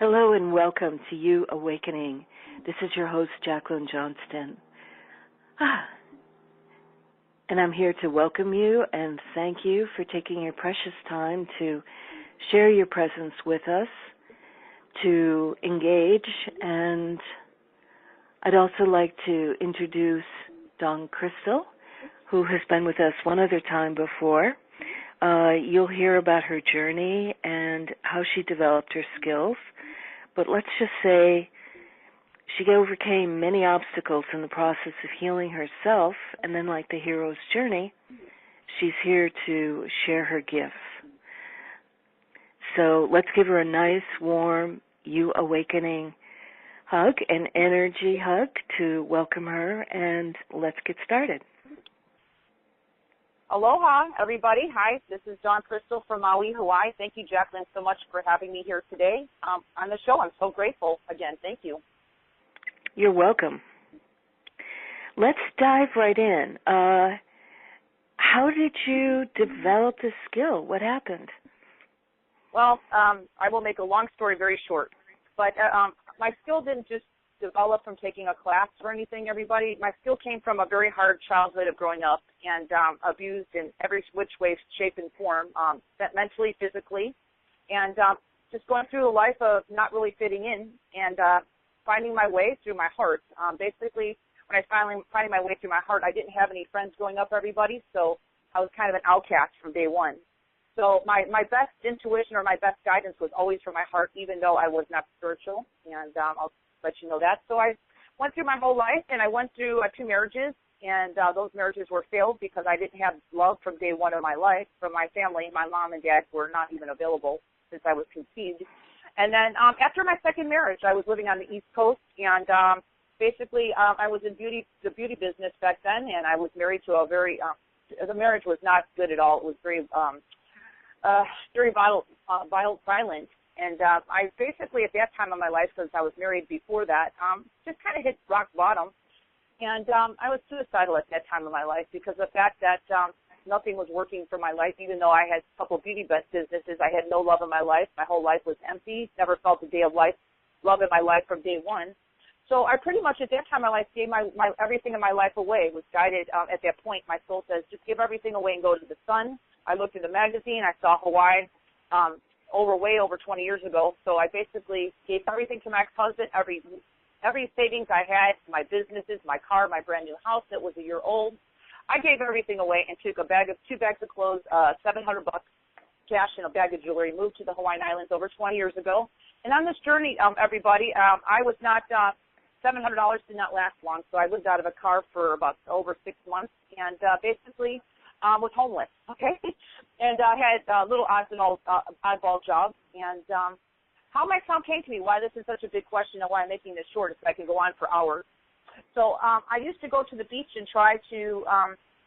Hello and welcome to You Awakening. This is your host, Jacqueline Johnston. And I'm here to welcome you and thank you for taking your precious time to share your presence with us, to engage. And I'd also like to introduce Dawn Crystal, who has been with us one other time before. You'll hear about her journey and how she developed her skills. But let's just say she overcame many obstacles in the process of healing herself, and then like the hero's journey, she's here to share her gifts. So let's give her a nice, warm, You Awakening hug, an energy hug to welcome her, and let's get started. Aloha, everybody. Hi, this is Dawn Crystal from Maui, Hawaii. Thank you, Jacqueline, so much for having me here today on the show. I'm so grateful. Again, thank you. You're welcome. Let's dive right in. How did you develop this skill? What happened? Well, I will make a long story very short. But my skill didn't just develop from taking a class or anything, everybody. My skill came from a very hard childhood of growing up and abused in every which way, shape, and form, mentally, physically, and just going through a life of not really fitting in and finding my way through my heart. Basically, when I finding my way through my heart, I didn't have any friends growing up, everybody, so I was kind of an outcast from day one. So my best intuition or my best guidance was always from my heart, even though I was not spiritual, and I'll let you know that. So I went through my whole life, and I went through 2 marriages, and those marriages were failed because I didn't have love from day one of my life from my family. My mom and dad were not even available since I was conceived. And then after my second marriage, I was living on the East Coast, and basically I was in the beauty business back then, and I was married to a very the marriage was not good at all. It was very violent. And I basically, at that time of my life, since I was married before that, just kind of hit rock bottom. And I was suicidal at that time of my life because of the fact that nothing was working for my life. Even though I had a couple of beauty businesses, I had no love in my life. My whole life was empty. Never felt a day of love in my life from day one. So I pretty much, at that time of my life, gave my everything in my life away. Was guided at that point. My soul says, just give everything away and go to the sun. I looked in the magazine. I saw Hawaii. Way over 20 years ago. So I basically gave everything to my ex-husband, every savings I had, my businesses, my car, my brand new house that was a year old. I gave everything away and took 2 bags of clothes, $700 cash, and a bag of jewelry, moved to the Hawaiian Islands over 20 years ago. And on this journey, everybody, I was not, $700 did not last long, so I lived out of a car for about over 6 months, and basically was homeless, okay? And I had little oddball jobs. And how my sound came to me, why this is such a big question and why I'm making this short is so I can go on for hours. So I used to go to the beach and try to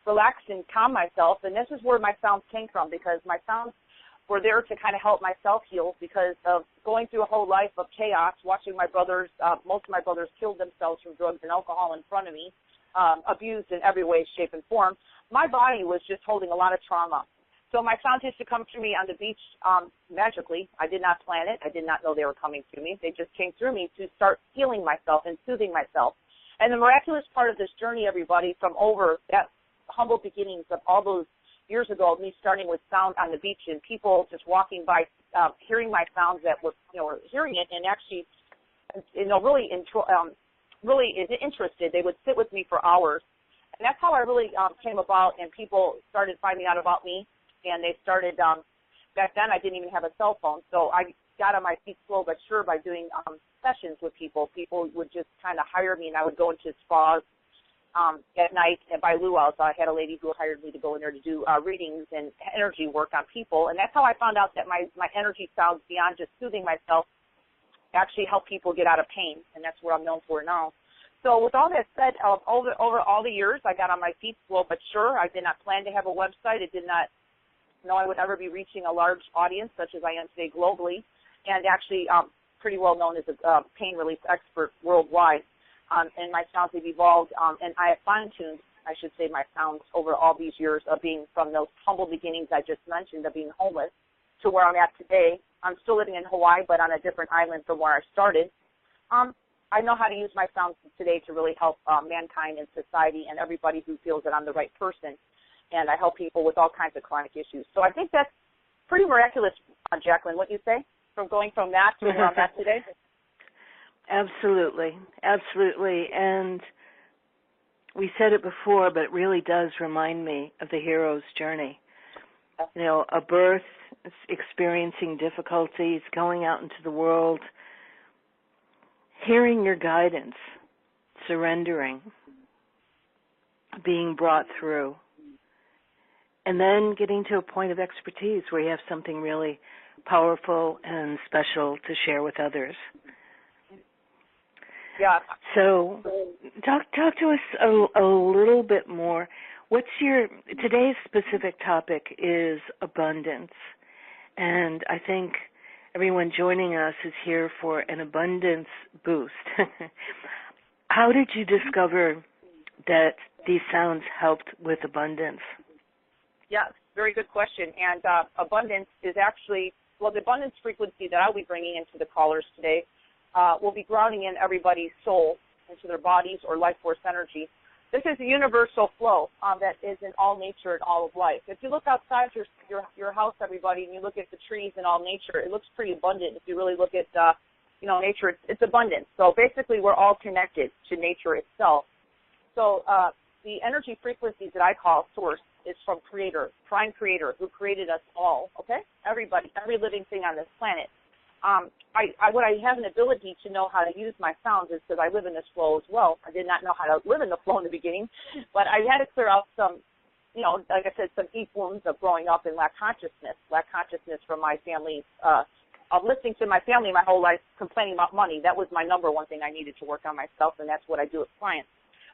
relax and calm myself, and this is where my sounds came from, because my sounds were there to kind of help myself heal because of going through a whole life of chaos, watching my brothers, most of my brothers killed themselves from drugs and alcohol in front of me, abused in every way, shape, and form. My body was just holding a lot of trauma. So my sounds used to come through me on the beach magically. I did not plan it. I did not know they were coming through me. They just came through me to start healing myself and soothing myself. And the miraculous part of this journey, everybody, from over that humble beginnings of all those years ago, me starting with sound on the beach and people just walking by, hearing my sounds that were, were hearing it and actually, really interested. They would sit with me for hours. And that's how I really came about, and people started finding out about me, and they started, back then I didn't even have a cell phone, so I got on my feet slow but sure by doing sessions with people. People would just kind of hire me, and I would go into spas at night and by luau's. I had a lady who hired me to go in there to do readings and energy work on people, and that's how I found out that my energy sounds, beyond just soothing myself, actually help people get out of pain, and that's what I'm known for now. So with all that said, over all the years, I got on my feet slow but sure. I did not plan to have a website. I did not know I would ever be reaching a large audience such as I am today globally, and actually pretty well known as a pain relief expert worldwide. And my sounds have evolved, and I have fine-tuned, I should say, my sounds over all these years of being from those humble beginnings I just mentioned of being homeless to where I'm at today. I'm still living in Hawaii, but on a different island from where I started. I know how to use my sounds today to really help mankind and society and everybody who feels that I'm the right person. And I help people with all kinds of chronic issues. So I think that's pretty miraculous, Jacqueline, what you say, from going from that to where I'm at today? Absolutely, absolutely. And we said it before, but it really does remind me of the hero's journey. You know, a birth, experiencing difficulties, going out into the world, hearing your guidance, surrendering, being brought through, and then getting to a point of expertise where you have something really powerful and special to share with others. Yeah. So talk to us a little bit more. Today's specific topic is abundance. And I think everyone joining us is here for an abundance boost. How did you discover that these sounds helped with abundance? Yes, very good question. And abundance is actually, well, the abundance frequency that I'll be bringing into the callers today will be grounding in everybody's soul, into their bodies or life force energy. This is a universal flow that is in all nature and all of life. If you look outside your house, everybody, and you look at the trees and all nature, it looks pretty abundant. If you really look at nature, it's abundant. So basically, we're all connected to nature itself. So the energy frequencies that I call source is from Creator, Prime Creator, who created us all. Okay, everybody, every living thing on this planet. What I have an ability to know how to use my sounds is because I live in this flow as well. I did not know how to live in the flow in the beginning, but I had to clear out some, like I said, some deep wounds of growing up in lack consciousness from my family, of listening to my family my whole life complaining about money. That was my number one thing I needed to work on myself, and that's what I do with clients.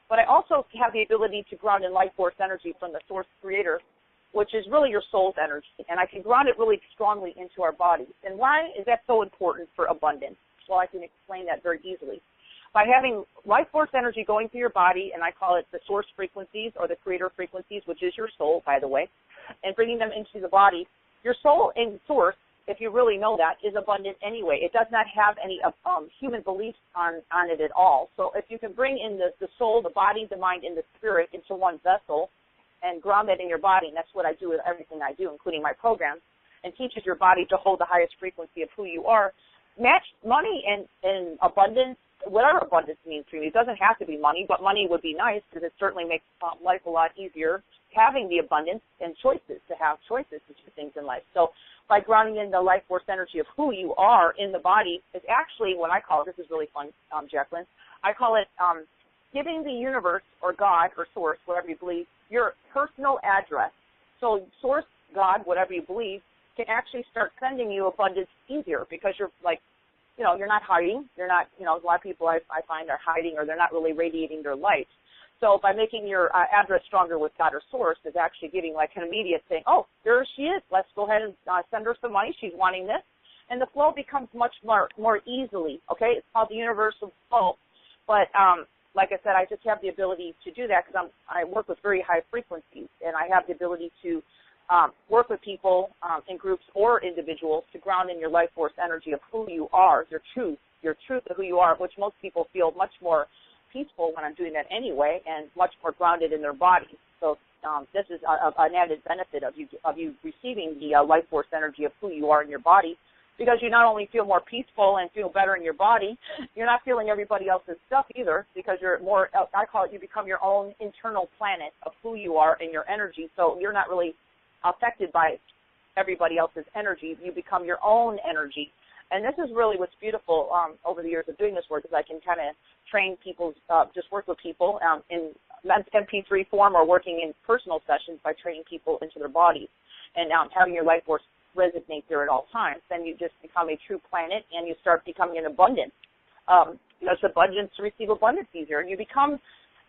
But I also have the ability to ground in life force energy from the Source Creator, which is really your soul's energy, and I can ground it really strongly into our bodies. And why is that so important for abundance? Well, I can explain that very easily. By having life force energy going through your body, and I call it the source frequencies or the creator frequencies, which is your soul, by the way, and bringing them into the body, your soul and source, if you really know that, is abundant anyway. It does not have any human beliefs on it at all. So if you can bring in the soul, the body, the mind, and the spirit into one vessel, and ground that in your body, and that's what I do with everything I do, including my programs, and teaches your body to hold the highest frequency of who you are. Match money and abundance, whatever abundance means for you. It doesn't have to be money, but money would be nice because it certainly makes life a lot easier having the abundance and choices, to have choices to do things in life. So by grounding in the life force energy of who you are in the body is actually what I call, this is really fun, Jacqueline, I call it giving the universe or God or source, whatever you believe, your personal address. So source, God, whatever you believe, can actually start sending you abundance easier because you're like, you're not hiding. You're not, a lot of people I find are hiding or they're not really radiating their light. So by making your address stronger with God or source is actually giving like an immediate thing, oh, there she is. Let's go ahead and send her some money. She's wanting this. And the flow becomes much more easily, okay? It's called the universal flow. But like I said, I just have the ability to do that because I work with very high frequencies, and I have the ability to work with people in groups or individuals to ground in your life force energy of who you are, your truth of who you are, which most people feel much more peaceful when I'm doing that anyway, and much more grounded in their bodies. So this is an added benefit of you receiving the life force energy of who you are in your body, because you not only feel more peaceful and feel better in your body, you're not feeling everybody else's stuff either, because you're more, I call it, you become your own internal planet of who you are and your energy, so you're not really affected by everybody else's energy. You become your own energy. And this is really what's beautiful over the years of doing this work, is I can kind of train people, just work with people in MP3 form or working in personal sessions by training people into their bodies and having your life force resonate there at all times. Then you just become a true planet and you start becoming an abundance. It's abundance to receive abundance easier. And you become,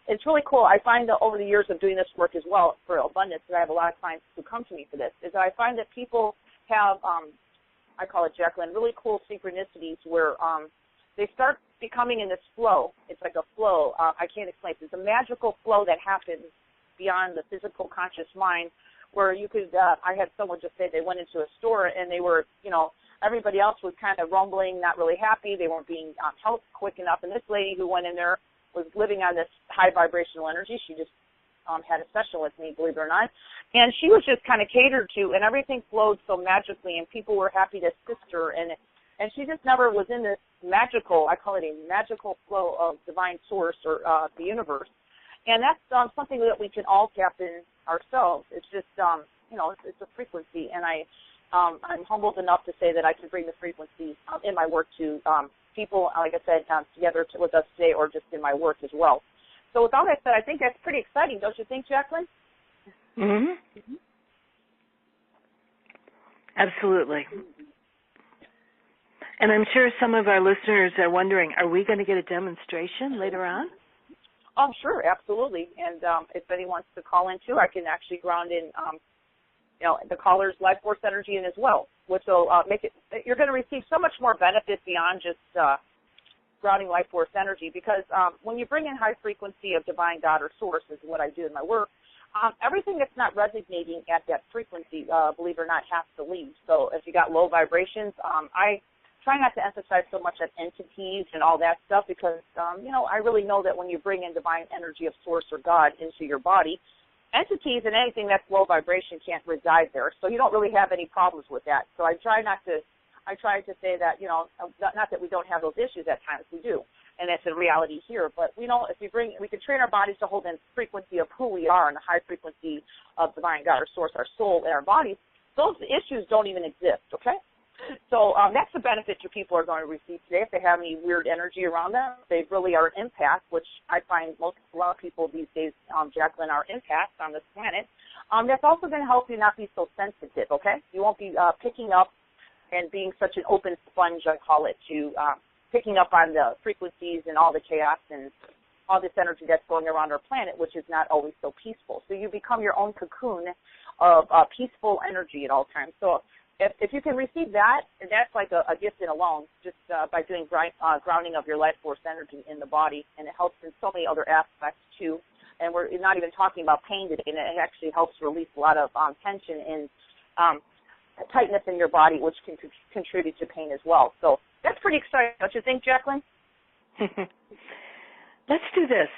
it's really cool. I find that over the years of doing this work as well for abundance, that I have a lot of clients who come to me for this, is that I find that people have, I call it, Jacqueline, really cool synchronicities where they start becoming in this flow. It's like a flow. I can't explain it. It's a magical flow that happens beyond the physical conscious mind, where you could, I had someone just say they went into a store and they were, everybody else was kind of rumbling, not really happy. They weren't being helped quick enough. And this lady who went in there was living on this high vibrational energy. She just had a session with me, believe it or not. And she was just kind of catered to, and everything flowed so magically, and people were happy to assist her. And she just never was in this magical, I call it a magical flow of divine source or the universe. And that's something that we can all tap in ourselves. It's just, it's a frequency. And I'm humbled enough to say that I can bring the frequency in my work to people, like I said, together with us today, or just in my work as well. So with all that said, I think that's pretty exciting, don't you think, Jacqueline? Mm-hmm. Absolutely. And I'm sure some of our listeners are wondering, are we going to get a demonstration later on? Oh, sure, absolutely. And if anyone wants to call in too, I can actually ground in, the caller's life force energy in as well, which will make it. You're going to receive so much more benefit beyond just grounding life force energy, because when you bring in high frequency of divine God or source, is what I do in my work. Everything that's not resonating at that frequency, believe it or not, has to leave. So if you got low vibrations, I try not to emphasize so much on entities and all that stuff, because, I really know that when you bring in divine energy of source or God into your body, entities and anything that's low vibration can't reside there. So you don't really have any problems with that. So I try to say that, not that we don't have those issues at times, we do. And that's a reality here. But, if we can train our bodies to hold in frequency of who we are and the high frequency of divine God or source, our soul, and our bodies, those issues don't even exist, okay? So that's the benefit your people are going to receive today. If they have any weird energy around them, they really are empaths, which I find a lot of people these days, Jacqueline, are empaths on this planet. That's also going to help you not be so sensitive, okay? You won't be picking up and being such an open sponge, I call it, to picking up on the frequencies and all the chaos and all this energy that's going around our planet, which is not always so peaceful. So you become your own cocoon of peaceful energy at all times. So if you can receive that, that's like a gift in alone, just by doing grounding of your life force energy in the body, and it helps in so many other aspects too. And we're not even talking about pain today, and it actually helps release a lot of tension and tightness in your body, which can contribute to pain as well. So that's pretty exciting, don't you think, Jacqueline? Let's do this.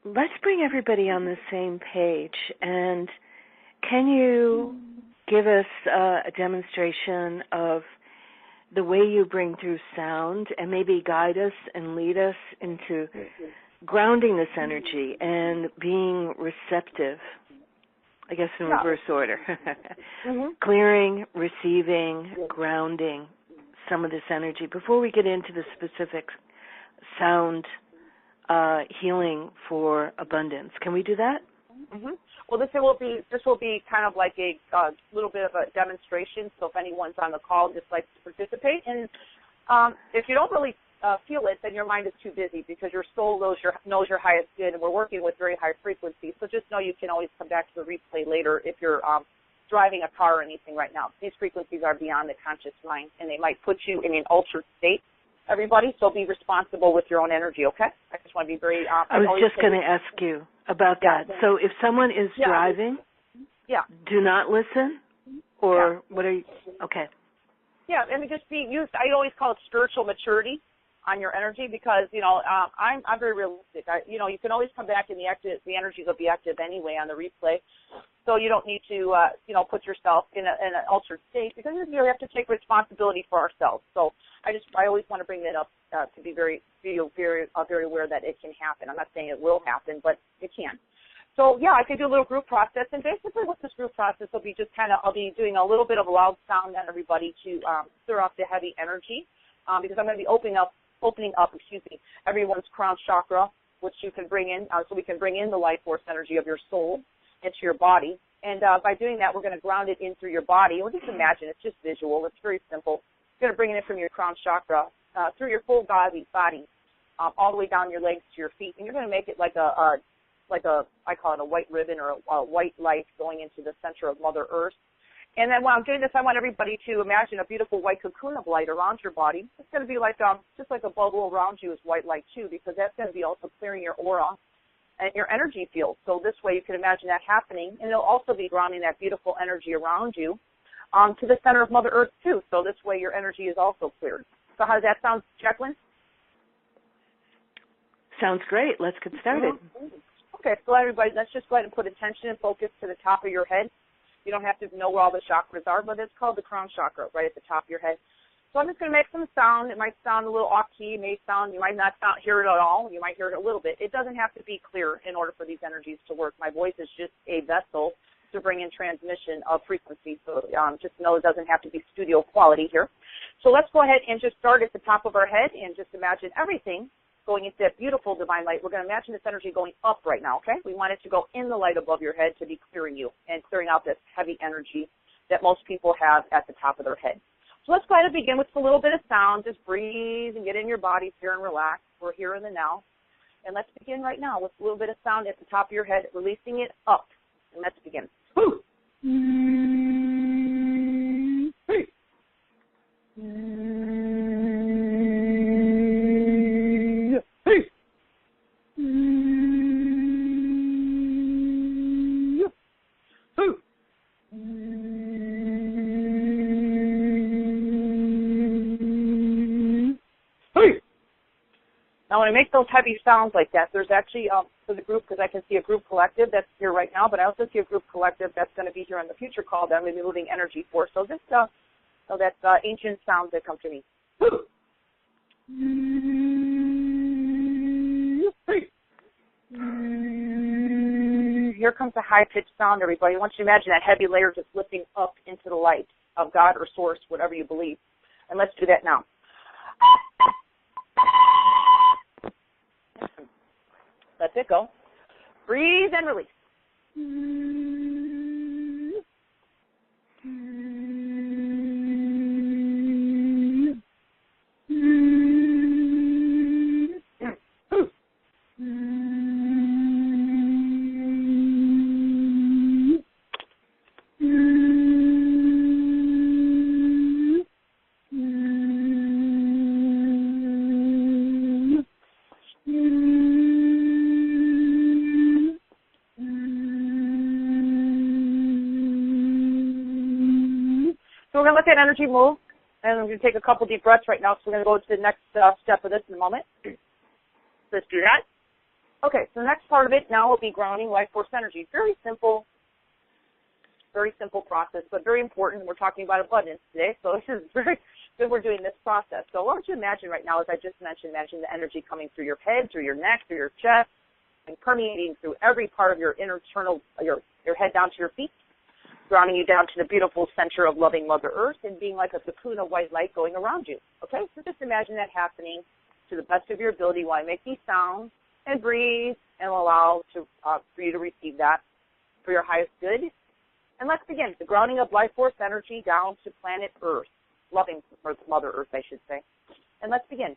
Let's bring everybody on the same page. And can you give us a demonstration of the way you bring through sound, and maybe guide us and lead us into grounding this energy and being receptive, I guess in reverse order. Clearing, receiving, grounding some of this energy before we get into the specific sound healing for abundance. Can we do that? Well, this will be kind of like a little bit of a demonstration. So if anyone's on the call just likes to participate, and if you don't really feel it, then your mind is too busy, because your soul knows your highest good, and we're working with very high frequency. So just know you can always come back to the replay later if you're driving a car or anything right now. These frequencies are beyond the conscious mind, and they might put you in an altered state, everybody, so be responsible with your own energy, okay? I just want to be very... I was just going to ask you about that. So if someone is driving, do not listen? Or what are you... Okay. Yeah, and just be used... I always call it spiritual maturity on your energy, because, I'm very realistic. You can always come back, and the energies will be active anyway on the replay. So you don't need to, put yourself in an altered state, because you have to take responsibility for ourselves. So I always want to bring that up to be very aware that it can happen. I'm not saying it will happen, but it can. So I can do a little group process, and basically what this group process will be, I'll be doing a little bit of a loud sound on everybody to clear off the heavy energy, because I'm going to be opening up, everyone's crown chakra, which you can bring in, so we can bring in the life force energy of your soul into your body. And by doing that, we're going to ground it in through your body. Well, just imagine, it's just visual. It's very simple. You're going to bring it in from your crown chakra through your full body, all the way down your legs to your feet. And you're going to make it like I call it a white ribbon, or a white light going into the center of Mother Earth. And then while I'm doing this, I want everybody to imagine a beautiful white cocoon of light around your body. It's going to be like just like a bubble around you is white light too, because that's going to be also clearing your aura and your energy field. So this way you can imagine that happening, and it'll also be grounding that beautiful energy around you to the center of Mother Earth too. So this way your energy is also cleared. So how does that sound, Jacqueline? Sounds great. Let's get started. Okay, so everybody, let's just go ahead and put attention and focus to the top of your head. You don't have to know where all the chakras are, but it's called the crown chakra, right at the top of your head. So I'm just going to make some sound. It might sound a little off-key. It may sound, you might not hear it at all. You might hear it a little bit. It doesn't have to be clear in order for these energies to work. My voice is just a vessel to bring in transmission of frequency. So just know it doesn't have to be studio quality here. So let's go ahead and just start at the top of our head and just imagine everything going into that beautiful divine light. We're going to imagine this energy going up right now, okay? We want it to go in the light above your head to be clearing you and clearing out this heavy energy that most people have at the top of their head. So let's go ahead and begin with a little bit of sound. Just breathe and get in your body here and relax. We're here in the now. And let's begin right now with a little bit of sound at the top of your head, releasing it up. And let's begin. Now, when I make those heavy sounds like that, there's actually, for the group, because I can see a group collective that's here right now, but I also see a group collective that's going to be here on the future call that I'm going to be moving energy for. So just know that's ancient sounds that come to me. Here comes a high-pitched sound, everybody. I want you to imagine that heavy layer just lifting up into the light of God or Source, whatever you believe. And let's do that now. Let it go. Breathe and release. So we're going to let that energy move, and I'm going to take a couple deep breaths right now, so we're going to go to the next step of this in a moment. Let's do that. Okay, so the next part of it now will be grounding life force energy. Very simple process, but very important. We're talking about abundance today, so this is very good we're doing this process. So what would you imagine right now, as I just mentioned, imagine the energy coming through your head, through your neck, through your chest, and permeating through every part of your internal, your head down to your feet, grounding you down to the beautiful center of loving Mother Earth and being like a cocoon of white light going around you. Okay, so just imagine that happening to the best of your ability while I make these sounds, and breathe and allow for you to receive that for your highest good. And let's begin. The grounding of life force energy down to planet Earth, loving Mother Earth, I should say. And let's begin.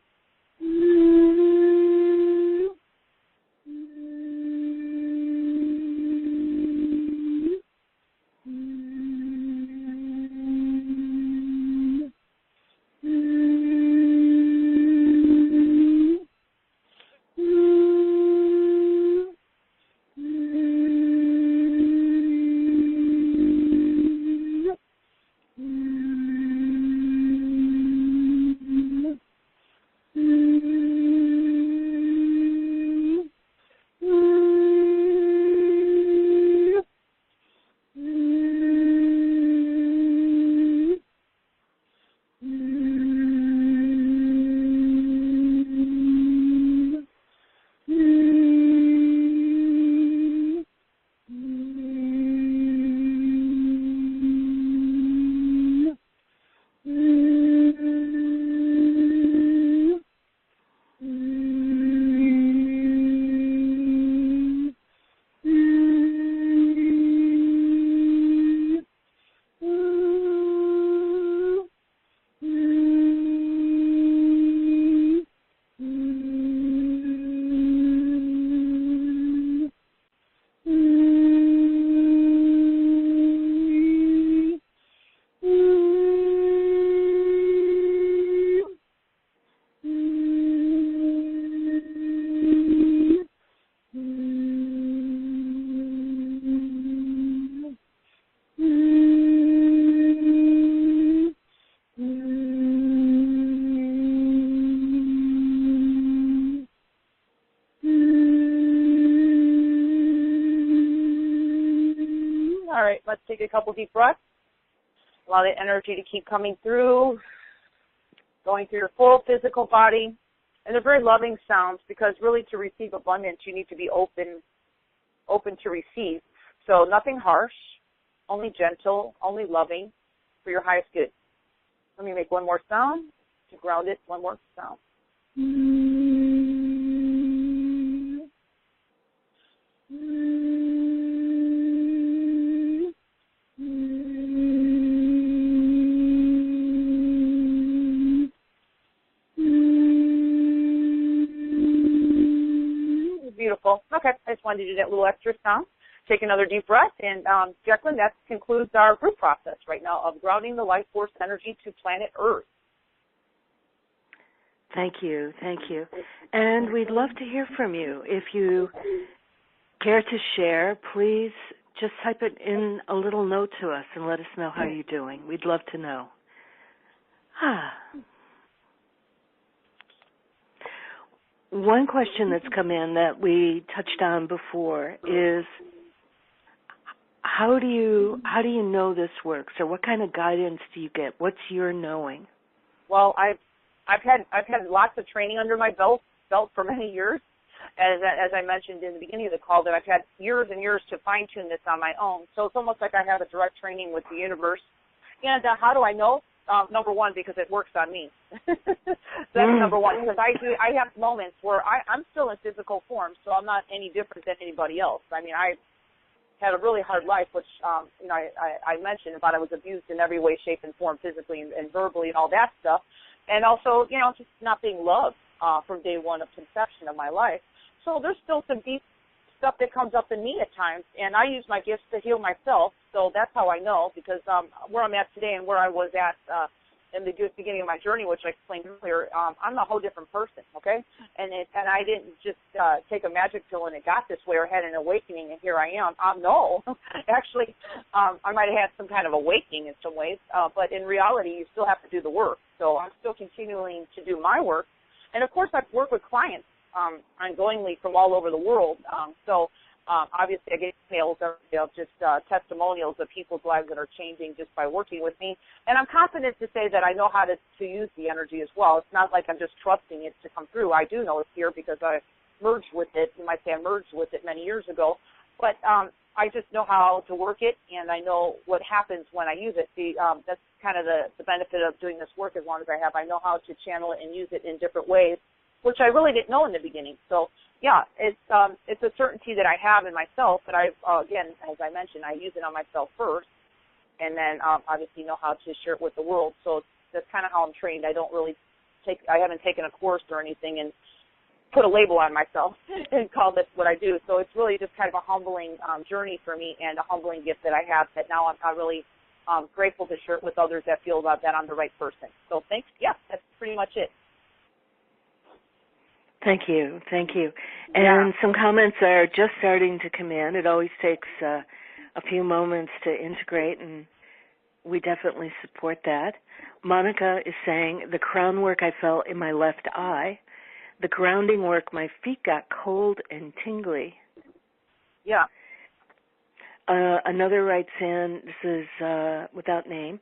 All right, let's take a couple deep breaths. Allow the energy to keep coming through, going through your full physical body. And they're very loving sounds because really to receive abundance, you need to be open to receive. So nothing harsh, only gentle, only loving for your highest good. Let me make one more sound to ground it. One more sound. Beautiful. Okay, I just wanted to do that little extra sound. Take another deep breath. And Jacqueline, that concludes our group process right now of grounding the life force energy to planet Earth. Thank you. Thank you. And we'd love to hear from you. If you care to share, please just type it in a little note to us and let us know how you're doing. We'd love to know. One question that's come in that we touched on before is how do you know this works, or what kind of guidance do you get? What's your knowing? Well, I've had lots of training under my belt for many years. As I mentioned in the beginning of the call, that I've had years and years to fine tune this on my own. So it's almost like I have a direct training with the universe. And how do I know? Number one, because it works on me. So that's number one. Because I have moments where I'm still in physical form, so I'm not any different than anybody else. I mean, I had a really hard life, which I mentioned about I was abused in every way, shape, and form, physically and verbally, and all that stuff. And also, just not being loved from day one of conception of my life. So there's still some deep stuff that comes up in me at times, and I use my gifts to heal myself. So that's how I know, because where I'm at today and where I was at in the beginning of my journey, which I explained earlier, I'm a whole different person, okay? And I didn't just take a magic pill and it got this way or had an awakening and here I am. No, actually, I might have had some kind of awakening in some ways, but in reality, you still have to do the work. So I'm still continuing to do my work. And, of course, I've worked with clients ongoingly from all over the world. Obviously, I get emails of just testimonials of people's lives that are changing just by working with me. And I'm confident to say that I know how to use the energy as well. It's not like I'm just trusting it to come through. I do know it's here because I merged with it. You might say I merged with it many years ago. But I just know how to work it, and I know what happens when I use it. That's kind of the benefit of doing this work as long as I have. I know how to channel it and use it in different ways, which I really didn't know in the beginning. So, yeah, it's a certainty that I have in myself, but again, as I mentioned, I use it on myself first, and then obviously know how to share it with the world. So that's kind of how I'm trained. I haven't taken a course or anything and put a label on myself and call this what I do. So it's really just kind of a humbling journey for me and a humbling gift that I have that now I'm really grateful to share it with others that feel that I'm the right person. So thanks. Yeah, that's pretty much it. Thank you. Thank you. And some comments are just starting to come in. It always takes a few moments to integrate, and we definitely support that. Monica is saying, the crown work I felt in my left eye, the grounding work, my feet got cold and tingly. Yeah. Another writes in, this is without name,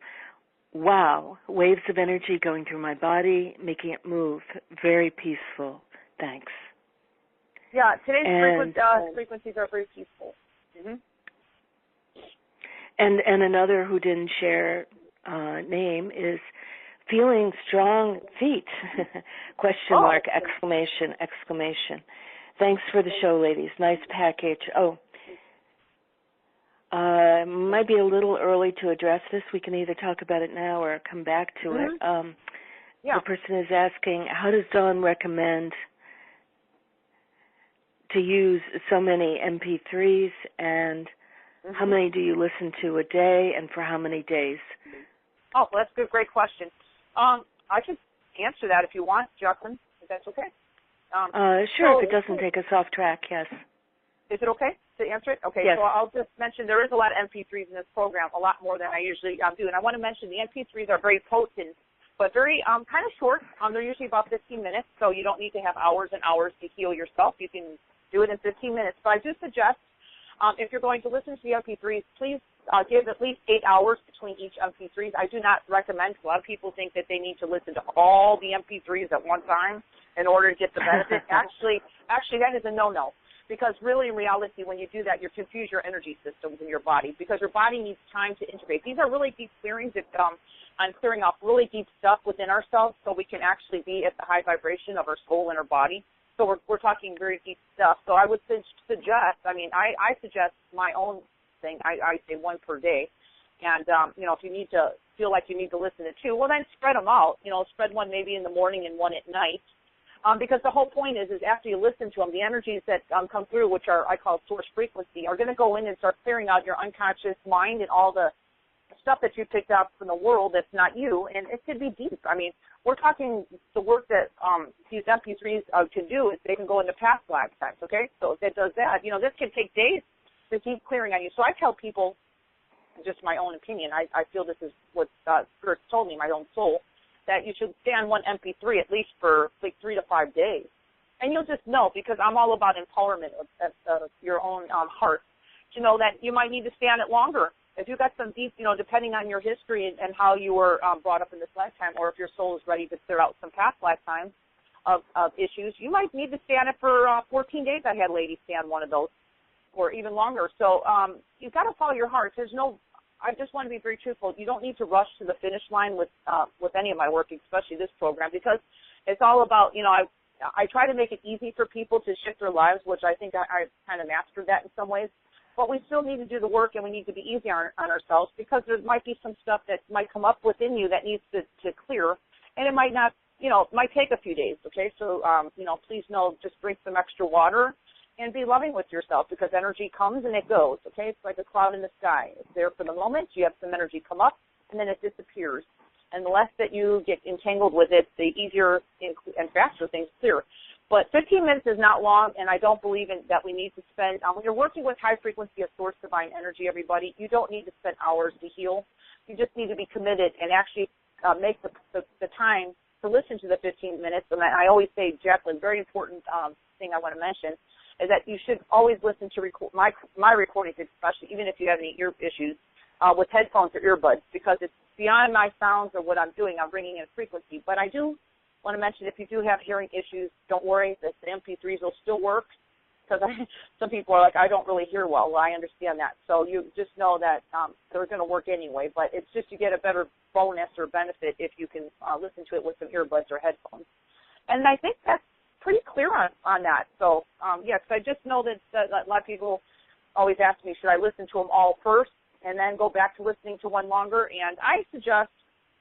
wow, waves of energy going through my body, making it move, very peaceful. Thanks. Yeah, today's frequencies are very peaceful. Mm-hmm. And another who didn't share name is feeling strong feet, question mark, exclamation. Thanks for the show, ladies. Nice package. Might be a little early to address this. We can either talk about it now or come back to it. The person is asking, how does Dawn recommend to use so many MP3s, and how many do you listen to a day, and for how many days? Oh, well, that's a good, great question. I can answer that if you want, Jacqueline, if that's okay. Sure, if it doesn't take us off track, yes. Is it okay to answer it? Okay, yes. So I'll just mention there is a lot of MP3s in this program, a lot more than I usually do. And I want to mention the MP3s are very potent, but very kind of short. They're usually about 15 minutes, so you don't need to have hours and hours to heal yourself. You can do it in 15 minutes. But I do suggest if you're going to listen to the MP3s, please give at least 8 hours between each MP3s. I do not recommend. A lot of people think that they need to listen to all the MP3s at one time in order to get the benefit. Actually, that is a no-no. Because really, in reality, when you do that, you confuse your energy systems in your body because your body needs time to integrate. These are really deep clearings that on clearing off really deep stuff within ourselves so we can actually be at the high vibration of our soul and our body. So we're talking very deep stuff. So I would suggest, I suggest my own thing. I say one per day. And, if you need to feel like you need to listen to two, well, then spread them out. Spread one maybe in the morning and one at night. Because the whole point is after you listen to them, the energies that come through, which are I call source frequency, are going to go in and start clearing out your unconscious mind and all the stuff that you picked up from the world that's not you, and it could be deep. We're talking the work that these MP3s can do is they can go into past lifetimes, okay? So if it does that, this can take days to keep clearing on you. So I tell people, just my own opinion, I feel this is what Spirit told me, my own soul, that you should stay on one MP3 at least for like 3 to 5 days. And you'll just know, because I'm all about empowerment of your own heart, to know that you might need to stay on it longer. If you've got some deep, depending on your history and how you were brought up in this lifetime, or if your soul is ready to clear out some past lifetimes of issues, you might need to stay on it for 14 days. I had ladies stay on one of those, or even longer. So you've got to follow your heart. I just want to be very truthful. You don't need to rush to the finish line with any of my work, especially this program, because it's all about, I try to make it easy for people to shift their lives, which I think I kind of mastered that in some ways. But we still need to do the work, and we need to be easy on ourselves, because there might be some stuff that might come up within you that needs to clear, and it might not, it might take a few days, okay? So, please know, just drink some extra water and be loving with yourself, because energy comes and it goes, okay? It's like a cloud in the sky. It's there for the moment. You have some energy come up, and then it disappears. And the less that you get entangled with it, the easier and faster things clear. But 15 minutes is not long, and I don't believe that we need to spend, when you're working with high frequency of source divine energy, everybody, you don't need to spend hours to heal. You just need to be committed and actually make the time to listen to the 15 minutes. And I always say, Jacqueline, very important thing I want to mention, is that you should always listen to my recordings, especially even if you have any ear issues, with headphones or earbuds, because it's beyond my sounds or what I'm doing. I'm bringing in frequency. But I do want to mention, if you do have hearing issues, don't worry, the MP3s will still work, because some people are like, I don't really hear well. Well, I understand that. So you just know that they're going to work anyway, but it's just you get a better bonus or benefit if you can listen to it with some earbuds or headphones. And I think that's pretty clear on that. So, yes, I just know that a lot of people always ask me, should I listen to them all first and then go back to listening to one longer? And I suggest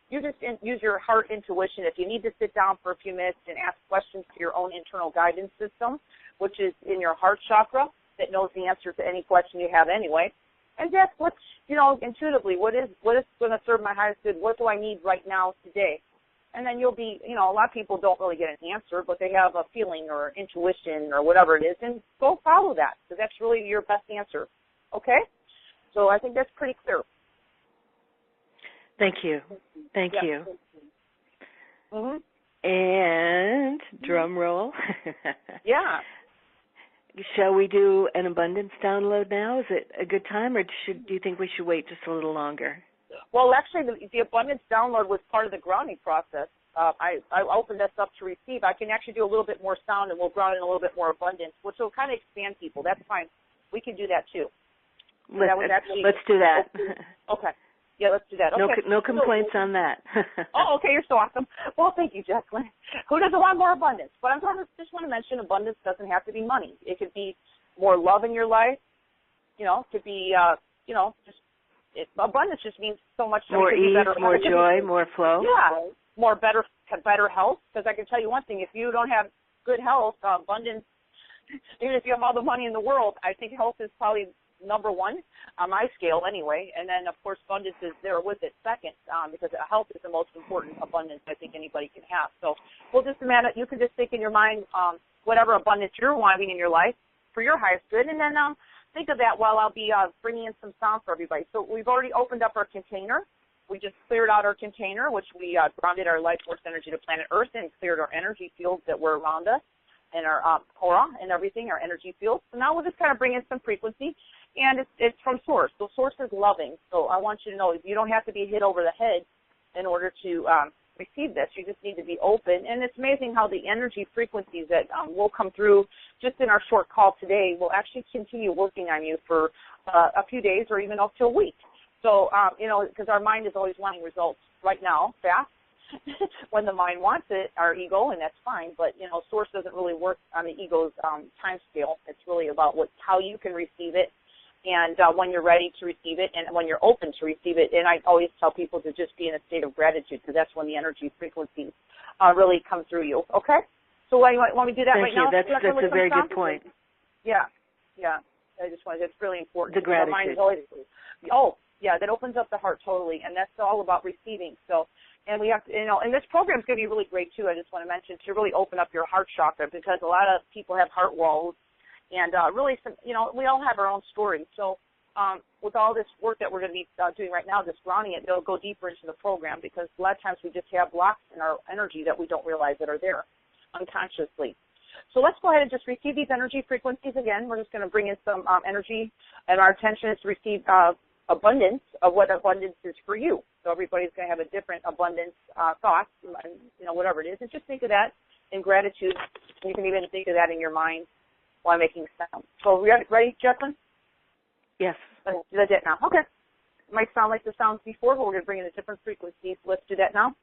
you just use your heart intuition. If you need to sit down for a few minutes and ask questions to your own internal guidance system, which is in your heart chakra, that knows the answer to any question you have anyway. And that's what's, intuitively, what is going to serve my highest good? What do I need right now today? And then you'll be, a lot of people don't really get an answer, but they have a feeling or intuition or whatever it is, and go follow that, because that's really your best answer. Okay? So I think that's pretty clear. Thank you. Thank you. Mm-hmm. And drum roll. Yeah. Shall we do an abundance download now? Is it a good time, or do you think we should wait just a little longer? Well, actually, the abundance download was part of the grounding process. I opened this up to receive. I can actually do a little bit more sound, and we'll ground in a little bit more abundance, which will kind of expand people. That's fine. We can do that, too. Let's do that. Okay. Yeah, let's do that. Okay. No complaints on that. Oh, okay. You're so awesome. Well, thank you, Jacqueline. Who doesn't want more abundance? But I just want to mention abundance doesn't have to be money. It could be more love in your life. It could be, abundance just means so much. More ease, more joy, more flow. Yeah, better health. Because I can tell you one thing: if you don't have good health, abundance, even if you have all the money in the world, I think health is probably number one on my scale anyway. And then, of course, abundance is there with it second, because health is the most important abundance I think anybody can have. So we'll just imagine, you can just think in your mind whatever abundance you're wanting in your life for your highest good, and then think of that while I'll be bringing in some sound for everybody. So we've already opened up our container. We just cleared out our container, which we grounded our life force energy to planet Earth and cleared our energy fields that were around us and our aura and everything, our energy fields. So now we'll just kind of bring in some frequency. and it's from Source. So Source is loving. So I want you to know you don't have to be hit over the head in order to receive this. You just need to be open. And it's amazing how the energy frequencies that will come through just in our short call today will actually continue working on you for a few days or even up to a week. So, because our mind is always wanting results right now, fast. When the mind wants it, our ego, and that's fine. But, Source doesn't really work on the ego's time scale. It's really about how you can receive it and when you're ready to receive it and when you're open to receive it. And I always tell people to just be in a state of gratitude because that's when the energy frequencies really come through you. Okay? So want me to do that right now? Thank you. That's a very good point. Yeah. I just wanted, it's really important. The gratitude. Our mind is always, that opens up the heart totally, and that's all about receiving. So, and we have to, and this program is going to be really great too. I just want to mention to really open up your heart chakra because a lot of people have heart walls, and really, we all have our own story. So, with all this work that we're going to be doing right now, just grounding it, it'll go deeper into the program because a lot of times we just have blocks in our energy that we don't realize that are there unconsciously. So let's go ahead and just receive these energy frequencies again. We're just going to bring in some energy, and our intention is to receive abundance of what abundance is for you. So everybody's going to have a different abundance thought, whatever it is. And just think of that in gratitude. You can even think of that in your mind while making sound. So we ready, Jacqueline? Yes. Let's do that now. Okay. It might sound like the sounds before, but we're going to bring in a different frequency. Let's do that now.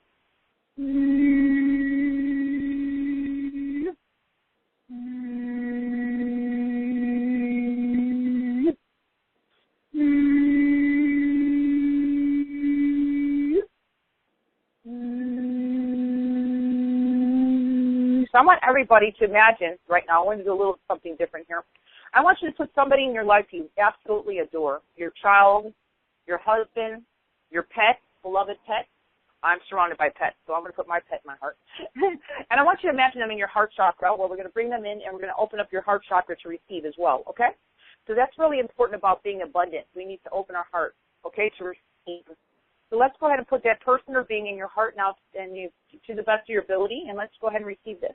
So I want everybody to imagine right now, I want to do a little something different here. I want you to put somebody in your life you absolutely adore, your child, your husband, your pet, beloved pet. I'm surrounded by pets, so I'm going to put my pet in my heart. And I want you to imagine them in your heart chakra. Well, we're going to bring them in, and we're going to open up your heart chakra to receive as well, okay? So that's really important about being abundant. We need to open our heart, okay, to receive. So let's go ahead and put that person or being in your heart now and to the best of your ability, and let's go ahead and receive this.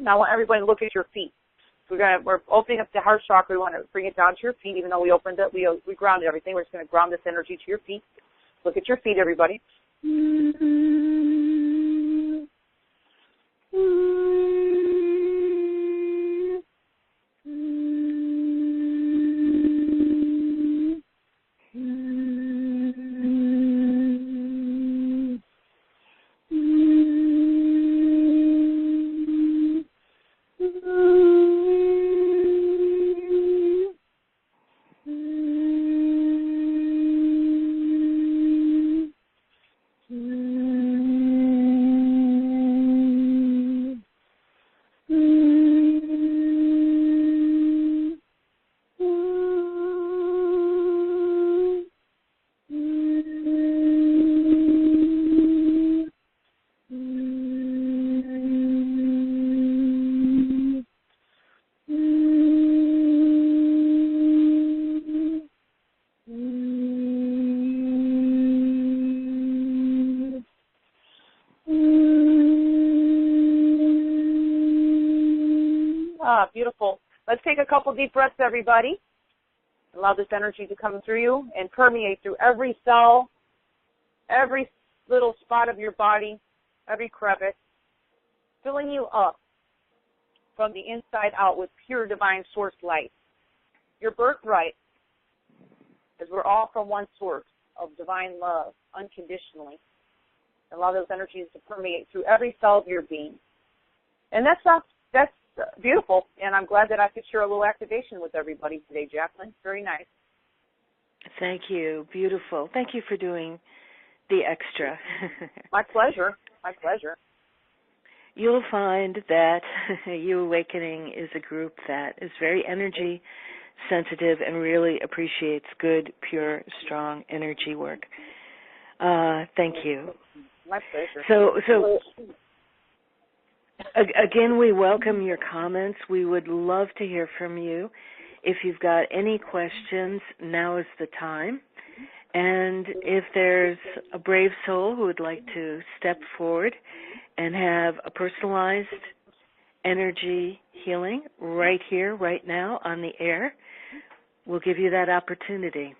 Now I want everybody to look at your feet. So we're opening up the heart chakra. We want to bring it down to your feet, even though we opened it, we grounded everything. We're just going to ground this energy to your feet. Look at your feet, everybody. Beautiful. Let's take a couple deep breaths, everybody. Allow this energy to come through you and permeate through every cell, every little spot of your body, every crevice, filling you up from the inside out with pure divine source light. your birthright, because we're all from one source of divine love, unconditionally. Allow those energies to permeate through every cell of your being. And that's beautiful, and I'm glad that I could share a little activation with everybody today, Jacqueline. Very nice. Thank you. Beautiful. Thank you for doing the extra. My pleasure. My pleasure. You'll find that You Awakening is a group that is very energy sensitive and really appreciates good, pure, strong energy work. Thank you. My pleasure. So again, we welcome your comments. We would love to hear from you. If you've got any questions, now is the time. And if there's a brave soul who would like to step forward and have a personalized energy healing right here, right now, on the air, we'll give you that opportunity.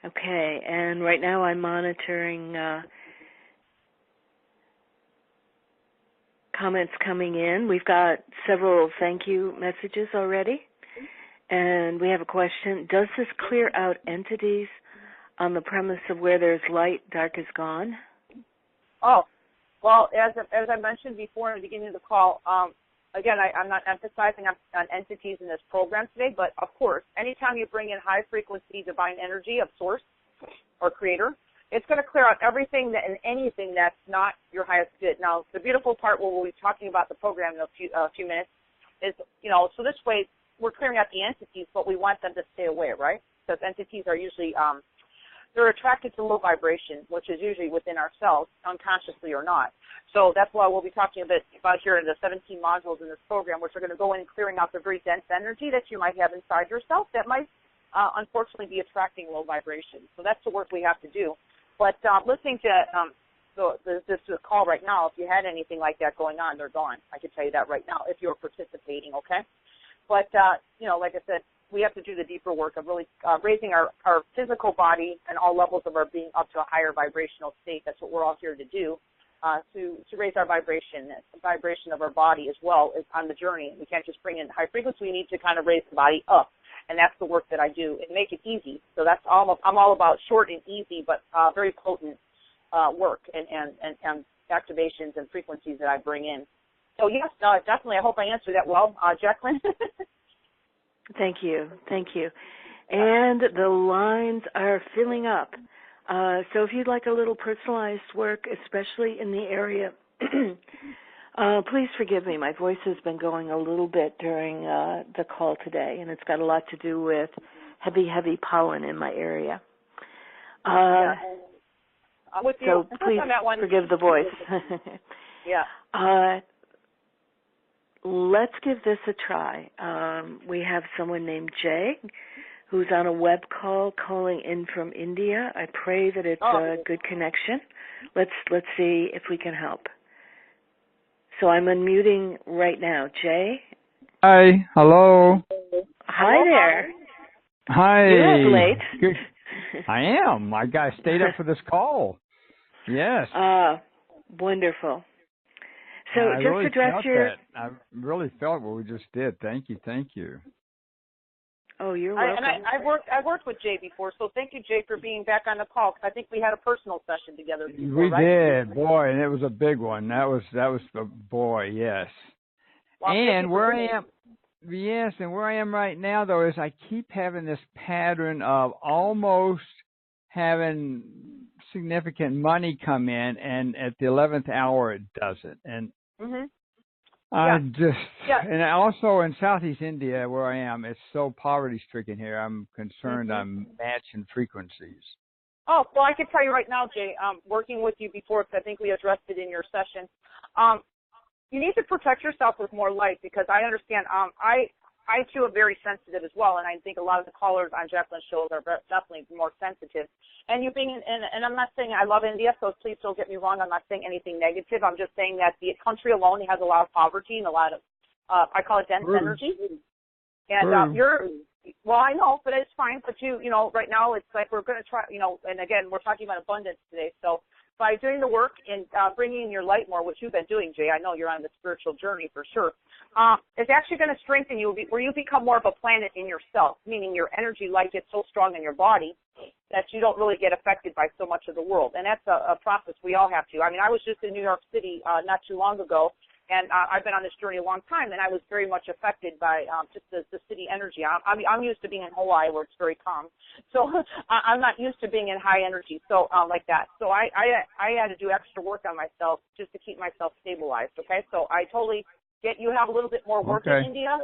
Okay, and right now I'm monitoring comments coming in. We've got several thank you messages already. And we have a question. Does this clear out entities on the premise of where there's light, dark is gone? Oh, well, as I mentioned before in the beginning of the call, again, I'm not emphasizing on entities in this program today, but of course, anytime you bring in high frequency divine energy of source or creator, it's going to clear out everything and anything that's not your highest good. Now, the beautiful part where we'll be talking about the program in a few minutes is, so this way we're clearing out the entities, but we want them to stay away, right? Because entities are usually, they're attracted to low vibration, which is usually within ourselves, unconsciously or not. So that's why we'll be talking a bit about here in the 17 modules in this program, which are going to go in and clearing out the very dense energy that you might have inside yourself that might, unfortunately, be attracting low vibration. So that's the work we have to do. But listening to this call right now, if you had anything like that going on, they're gone. I can tell you that right now if you're participating, okay? But, like I said, we have to do the deeper work of really raising our physical body and all levels of our being up to a higher vibrational state. That's what we're all here to do, to raise our vibration of our body as well as on the journey. We can't just bring in high frequency. We need to kind of raise the body up, and that's the work that I do and make it easy. So that's I'm all about short and easy, but very potent work and activations and frequencies that I bring in. So, yes, definitely. I hope I answered that well, Jacqueline. Thank you. Thank you. And the lines are filling up. So if you'd like a little personalized work, especially in the area, please forgive me. My voice has been going a little bit during the call today, and it's got a lot to do with heavy pollen in my area. I'm with you. So please forgive the voice. Yeah. Let's give this a try. We have someone named Jay who's on a web call calling in from India. I pray that it's a good connection. Let's see if we can help. So I'm unmuting right now. Jay? Hi. Hello. Hi there. Hi. You're up late. Good. I am. I stayed up for this call. Yes. Wonderful. So I just really address felt your... that. I really felt what we just did. Thank you. Oh, you're welcome. I've worked with Jay before, so thank you, Jay, for being back on the call, because I think we had a personal session together before, we right? did, boy, and it was a big one. That was the boy, yes. Well, and where I am, yes, and where I am right now though is I keep having this pattern of almost having significant money come in, and at the 11th hour it doesn't, and. Mm-hmm. And also in Southeast India, where I am, it's so poverty-stricken here. I'm concerned I'm matching frequencies. Oh, well, I can tell you right now, Jay, working with you before, because I think we addressed it in your session, you need to protect yourself with more light, because I understand, I too am very sensitive as well, and I think a lot of the callers on Jacqueline's shows are definitely more sensitive. And you being, and I'm not saying I love India, so please don't get me wrong. I'm not saying anything negative. I'm just saying that the country alone has a lot of poverty and a lot of, I call it dense energy. And well, I know, but it's fine. But right now it's like we're going to try, and again, we're talking about abundance today. So by doing the work and bringing in your light more, which you've been doing, Jay. I know you're on the spiritual journey for sure. It's actually going to strengthen you where you become more of a planet in yourself, meaning your energy light gets so strong in your body that you don't really get affected by so much of the world. And that's a process we all have to. I mean, I was just in New York City not too long ago, and I've been on this journey a long time, and I was very much affected by just the city energy. I'm used to being in Hawaii where it's very calm, so I'm not used to being in high energy, so like that. So I had to do extra work on myself just to keep myself stabilized. Okay, so I totally get you have a little bit more work in India.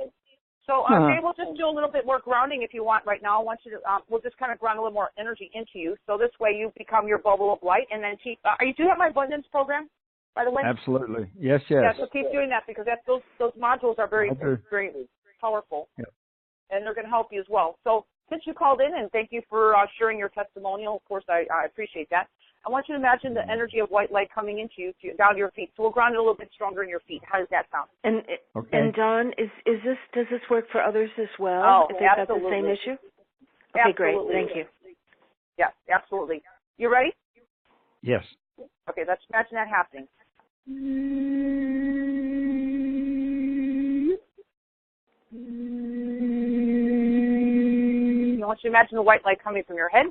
So okay, we'll just do a little bit more grounding if you want right now. I want you to we'll just kind of ground a little more energy into you, so this way you become your bubble of light, and then keep. Do you have my abundance program? By the way? Absolutely. Yes, yes. Yeah, so keep doing that because those modules are very powerful, and they're going to help you as well. So since you called in, and thank you for sharing your testimonial, of course, I appreciate that. I want you to imagine the energy of white light coming into you down to your feet. So we'll ground it a little bit stronger in your feet. How does that sound? And Dawn, does this work for others as well? Oh, if they've got the absolutely. same issue? Okay, great. Absolutely. Thank you. Yeah, absolutely. You ready? Yes. Okay, let's imagine that happening. I want you to imagine the white light coming from your head.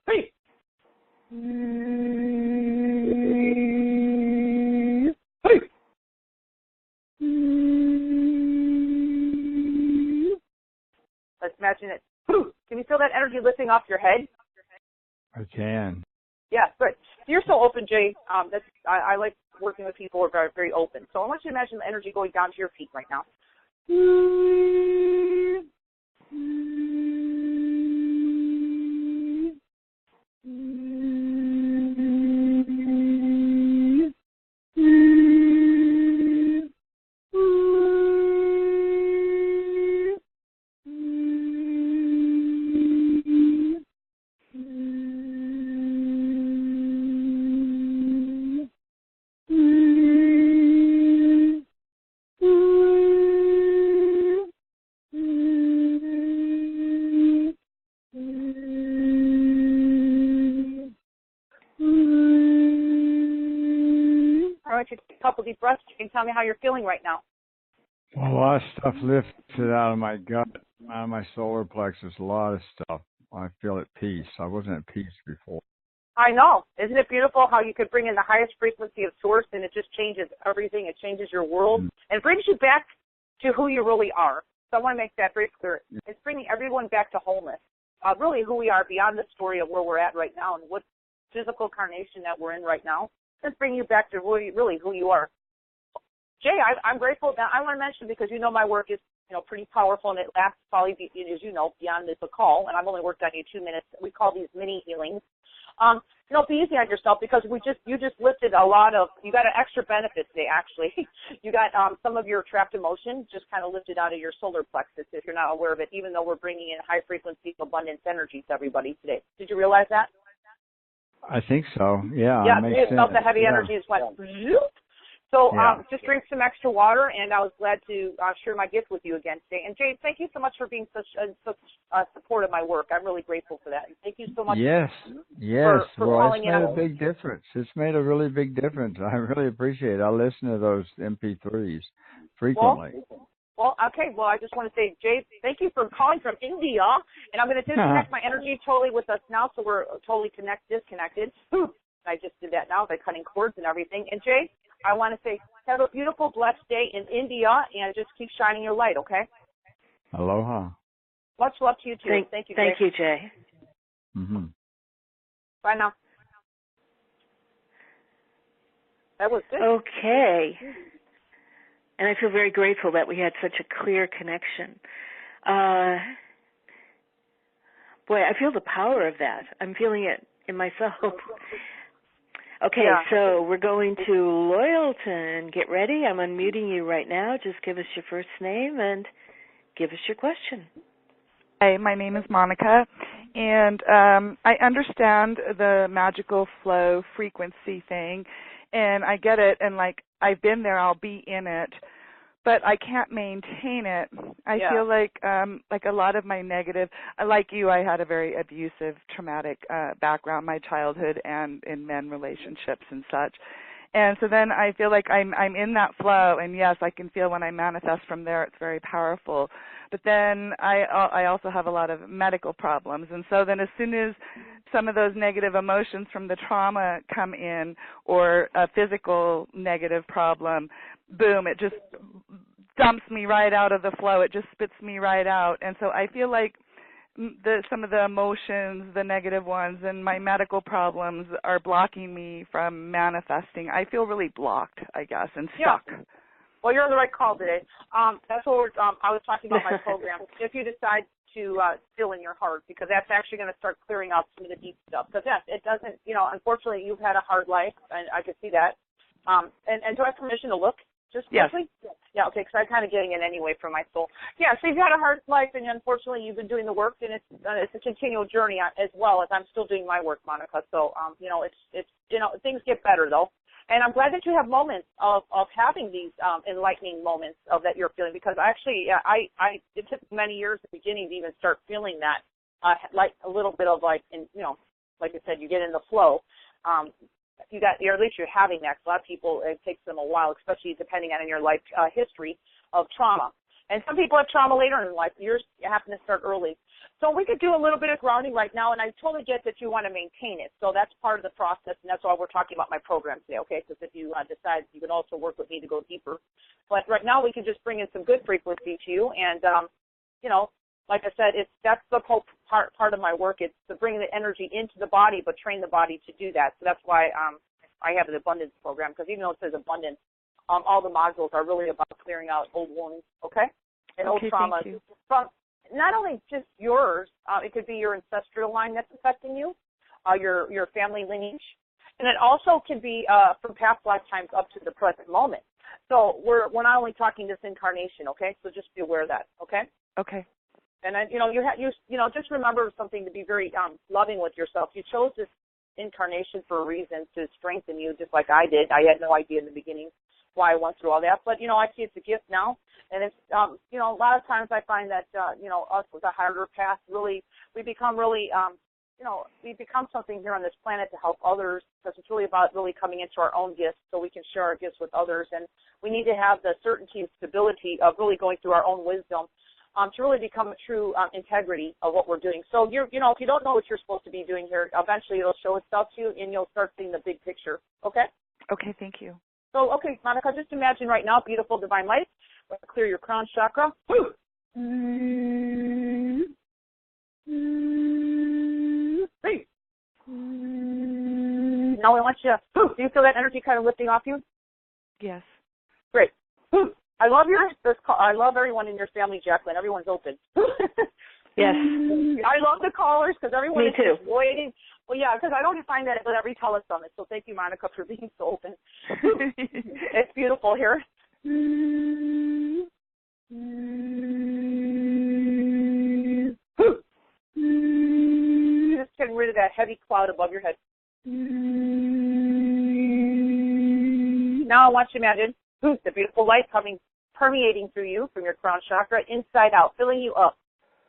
Hey. Hey. Let's imagine it. Can you feel that energy lifting off your head? I can. Yeah, good. You're so open, Jay. I like working with people who are very, very open. So I want you to imagine the energy going down to your feet right now. I want you to take a couple deep breaths. You can tell me how you're feeling right now. Well, a lot of stuff lifted out of my gut, out of my solar plexus, a lot of stuff. I feel at peace. I wasn't at peace before. I know. Isn't it beautiful how you could bring in the highest frequency of source and it just changes everything. It changes your world and brings you back to who you really are. So I want to make that very clear. It's bringing everyone back to wholeness, really who we are beyond the story of where we're at right now and what physical carnation that we're in right now. It's bringing you back to really who you are. Jay, I'm grateful. Now, I want to mention because you know my work is pretty powerful and it lasts probably, as you know, beyond this call. And I've only worked on you 2 minutes. We call these mini healings. Be easy on yourself because you just lifted you got an extra benefit today actually. You got some of your trapped emotion just kind of lifted out of your solar plexus if you're not aware of it, even though we're bringing in high frequency abundance energy to everybody today. Did you realize that? I think so. Yeah. Yeah, it you felt the heavy energy as well. So just drink some extra water, and I was glad to share my gift with you again today. And Jay, thank you so much for being such support of my work. I'm really grateful for that. And thank you so much. Yes. For well, calling it's made a big difference. It's made a really big difference. I really appreciate it. I listen to those MP3s frequently. Well, okay. Well, I just want to say, Jay, thank you for calling from India. And I'm going to disconnect my energy totally with us now, so we're totally disconnected. I just did that now by cutting cords and everything. And Jay, I want to say, have a beautiful, blessed day in India, and just keep shining your light, okay? Aloha. Much love to you, too. Thank you, Jay. Thank you, Jay. Mm-hmm. Bye now. That was good. Okay. And I feel very grateful that we had such a clear connection. Boy, I feel the power of that. I'm feeling it in myself. Okay, so we're going to Loyalton. Get ready. I'm unmuting you right now. Just give us your first name and give us your question. Hi, my name is Monica, and I understand the magical flow frequency thing, and I get it, and I've been there, I'll be in it, but I can't maintain it. I feel like a lot of my negative, like you, I had a very abusive, traumatic background, my childhood and in men relationships and such. And so then I feel like I'm in that flow, and yes, I can feel when I manifest from there, it's very powerful. But then I also have a lot of medical problems, and so then as soon as some of those negative emotions from the trauma come in, or a physical negative problem, boom, it just dumps me right out of the flow. It just spits me right out. And so I feel like some of the emotions, the negative ones, and my medical problems are blocking me from manifesting. I feel really blocked, I guess, and stuck. Yeah. Well, you're on the right call today. That's what I was talking about my program. If you decide to fill in your heart, because that's actually going to start clearing out some of the deep stuff. Because yes, it doesn't, unfortunately, you've had a hard life, and I can see that. And do I have permission to look? Just quickly? Yes. Yeah, okay, because I'm kind of getting it anyway from my soul. Yeah, so you've had a hard life, and unfortunately you've been doing the work, and it's a continual journey as well as I'm still doing my work, Monica. So, it's things get better, though. And I'm glad that you have moments of having these enlightening moments of that you're feeling, because actually, it took many years at the beginning to even start feeling that, like a little bit of like I said, you get in the flow. Or at least you're having that. A lot of people, it takes them a while, especially depending on your life history of trauma. And some people have trauma later in life. Yours happen to start early. So we could do a little bit of grounding right now, and I totally get that you want to maintain it. So that's part of the process, and that's why we're talking about my program today, okay? Because if you decide, you can also work with me to go deeper. But right now we can just bring in some good frequency to you, and, like I said, that's the whole part of my work. It's to bring the energy into the body, but train the body to do that. So that's why I have an abundance program, because even though it says abundance, all the modules are really about clearing out old wounds, okay? And old traumas from not only just yours, it could be your ancestral line that's affecting you, your family lineage, and it also can be from past lifetimes up to the present moment. So we're not only talking this incarnation, okay? So just be aware of that, okay? Okay. And then, just remember something, to be very loving with yourself. You chose this incarnation for a reason, to strengthen you, just like I did. I had no idea in the beginning why I went through all that, but I see it's a gift now. And it's a lot of times I find that us with a harder path, really we become we become something here on this planet to help others, because it's really about really coming into our own gifts so we can share our gifts with others. And we need to have the certainty and stability of really going through our own wisdom to really become a true integrity of what we're doing. So if you don't know what you're supposed to be doing here, eventually it'll show itself to you, and you'll start seeing the big picture. Okay? Okay, thank you. So, okay, Monica, just imagine right now, beautiful divine light. We're going to clear your crown chakra. Now I want you to, do you feel that energy kind of lifting off you? Yes. Great. I love I love everyone in your family, Jacqueline. Everyone's open. Yes. I love the callers, because everyone Me is too. just waiting. Well, yeah, because I don't find that at every telesummit. So thank you, Monica, for being so open. It's beautiful here. Just getting rid of that heavy cloud above your head. Now I want you to imagine the beautiful light permeating through you from your crown chakra, inside out, filling you up,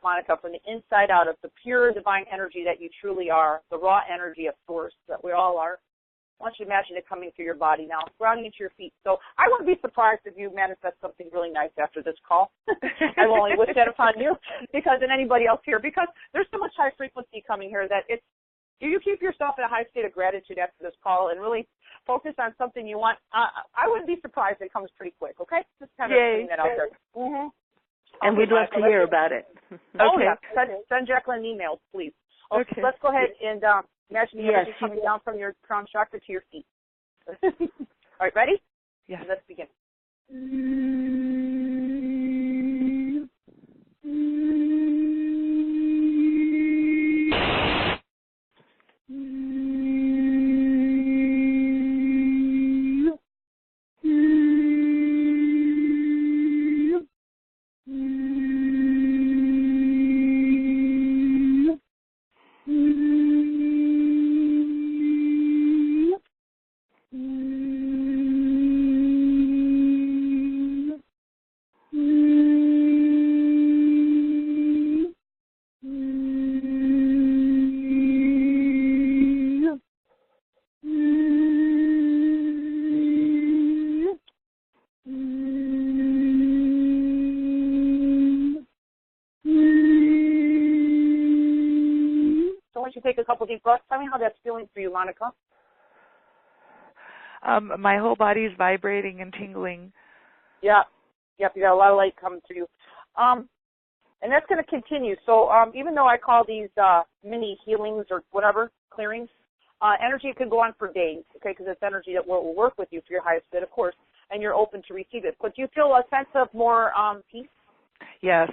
Monica, from the inside out of the pure divine energy that you truly are, the raw energy of source that we all are. I want you to imagine it coming through your body now, grounding into your feet. So I wouldn't be surprised if you manifest something really nice after this call. I will only wish that upon you, and anybody else here, because there's so much high frequency coming here that you keep yourself in a high state of gratitude after this call and really focus on something you want. I wouldn't be surprised if it comes pretty quick, okay? Just kind of putting that out there. Mm-hmm. And we'd love to hear about it. Oh, yeah. Send Jacqueline emails, please. Okay. Let's go ahead and imagine the energy coming down from your crown chakra to your feet. All right, ready? Yes. Let's begin. you take a couple deep breaths? Tell me how that's feeling for you, Monica. My whole body is vibrating and tingling. Yeah. Yep, you got a lot of light coming through you. And that's going to continue. So even though I call these mini healings or whatever, clearings, energy can go on for days, okay, because it's energy that will work with you for your highest good, of course, and you're open to receive it. But do you feel a sense of more peace? Yes.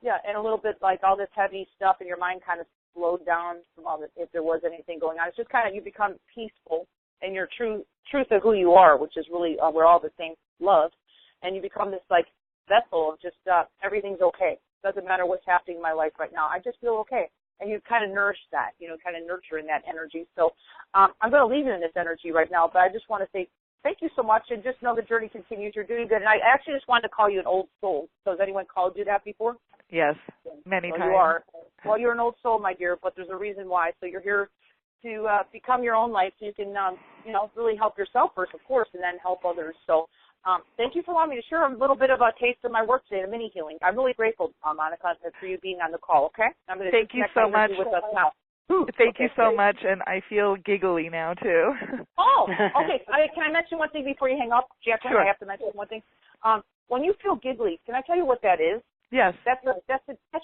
Yeah, and a little bit like all this heavy stuff in your mind kind of slowed down from all this, if there was anything going on. It's just kind of you become peaceful in your truth of who you are, which is really we're all the same love, and you become this like vessel of just everything's okay. Doesn't matter what's happening in my life right now. I just feel okay. And you kind of nourish that, kind of nurture in that energy. So I'm going to leave you in this energy right now, but I just want to say thank you so much, and just know the journey continues. You're doing good. And I actually just wanted to call you an old soul. So has anyone called you that before? Yes, many times. You are. Well, you're an old soul, my dear, but there's a reason why. So you're here to become your own light so you can, really help yourself first, of course, and then help others. So thank you for allowing me to share a little bit of a taste of my work today, the mini healing. I'm really grateful, Monica, for you being on the call, okay? I'm going to thank you so much with us now. Thank you so much, and I feel giggly now, too. Oh, okay. Can I mention one thing before you hang up, Jacqueline? Sure. I have to mention one thing. When you feel giggly, can I tell you what that is? Yes. That's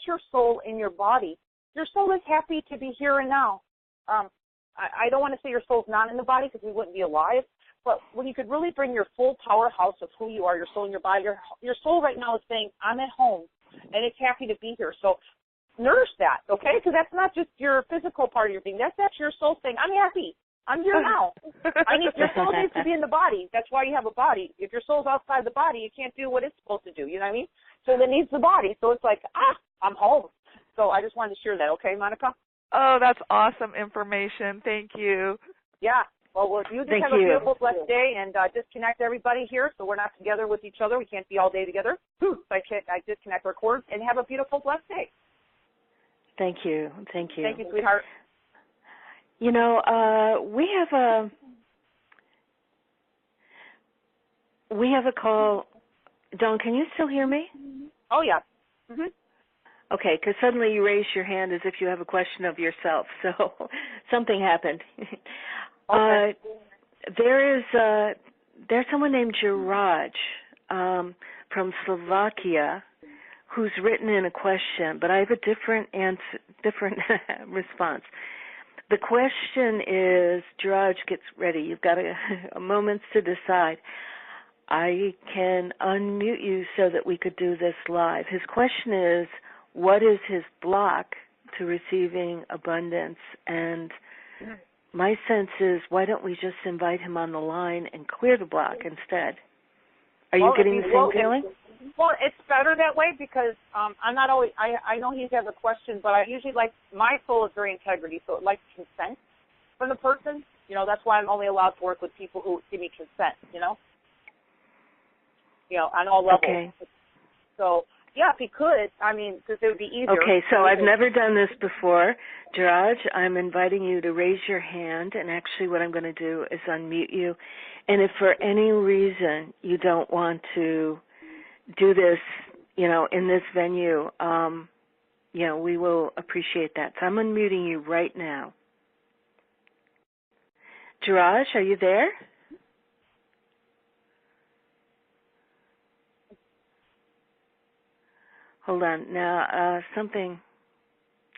your soul in your body. Your soul is happy to be here and now. I don't want to say your soul's not in the body because we wouldn't be alive, but when you could really bring your full powerhouse of who you are, your soul in your body, your soul right now is saying, I'm at home, and it's happy to be here. So nourish that, okay? Because that's not just your physical part of your being. That's your soul saying, I'm happy. I'm here now. Your soul needs to be in the body. That's why you have a body. If your soul's outside the body, it can't do what it's supposed to do. You know what I mean? So it needs the body. So it's like, I'm home. So I just wanted to share that, okay, Monica? Oh, that's awesome information. Thank you. Yeah. Well, you just have a beautiful, blessed day, and disconnect everybody here so we're not together with each other. We can't be all day together. So I disconnect our cords, and have a beautiful, blessed day. Thank you. Thank you. Thank you, sweetheart. We have a call. Dawn, can you still hear me? Oh, yeah. Mm-hmm. Okay, because suddenly you raised your hand as if you have a question of yourself. So something happened. Okay. There's someone named Jiraj from Slovakia who's written in a question, but I have a different response. The question is, Jiraj, gets ready. You've got a moment to decide. I can unmute you so that we could do this live. His question is, what is his block to receiving abundance? And my sense is, why don't we just invite him on the line and clear the block instead? Are you getting the same feeling? Well, it's better that way because I'm not always, I know he has a question, but I usually my soul is very integrity, so it likes consent from the person. That's why I'm only allowed to work with people who give me consent, on all levels. Okay. So, yeah, if he could, because it would be easier. Okay, so I've never done this before. Jiraj, I'm inviting you to raise your hand, and actually what I'm going to do is unmute you. And if for any reason you don't want to do this, in this venue, we will appreciate that. So I'm unmuting you right now. Jiraj, are you there? Hold on. Now,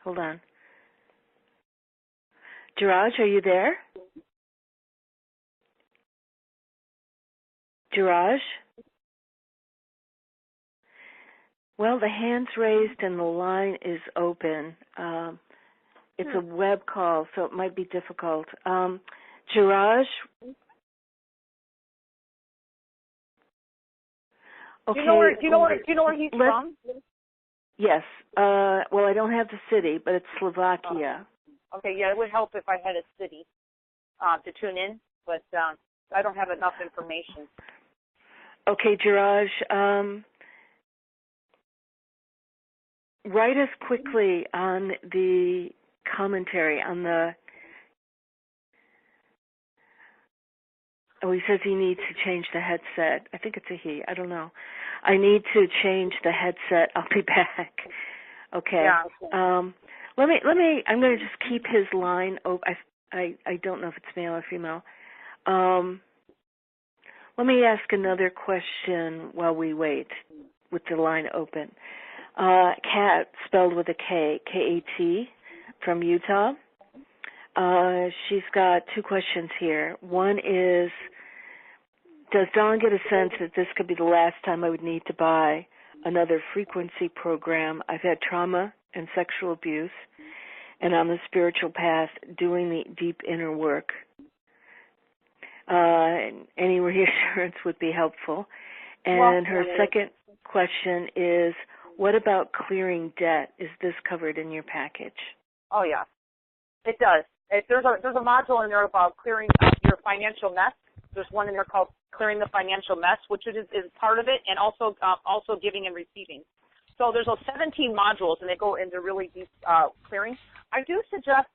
hold on. Jiraj, are you there? Jiraj? Well, the hand's raised and the line is open. It's a web call, so it might be difficult. Jiraj? Okay. Do you know where he's from? Yes. Well, I don't have the city, but it's Slovakia. Okay, yeah, it would help if I had a city to tune in, but I don't have enough information. Okay, Jiraj, write us quickly on the commentary, on the... Oh, he says he needs to change the headset. I think it's a he. I don't know. I need to change the headset. I'll be back. Okay. Yeah. Let me. I'm going to just keep his line open. I don't know if it's male or female. Let me ask another question while we wait with the line open. Kat, spelled with a K, K-A-T, from Utah. She's got two questions here. One is, does Dawn get a sense that this could be the last time I would need to buy another frequency program? I've had trauma and sexual abuse, and on the spiritual path doing the deep inner work. Any reassurance would be helpful. And her second question is, what about clearing debt? Is this covered in your package? Oh, yeah. It does. There's a module in there about clearing your financial mess. There's one in there called Clearing the Financial Mess, which is part of it, and also giving and receiving. So there's 17 modules, and they go into really deep clearing. I do suggest,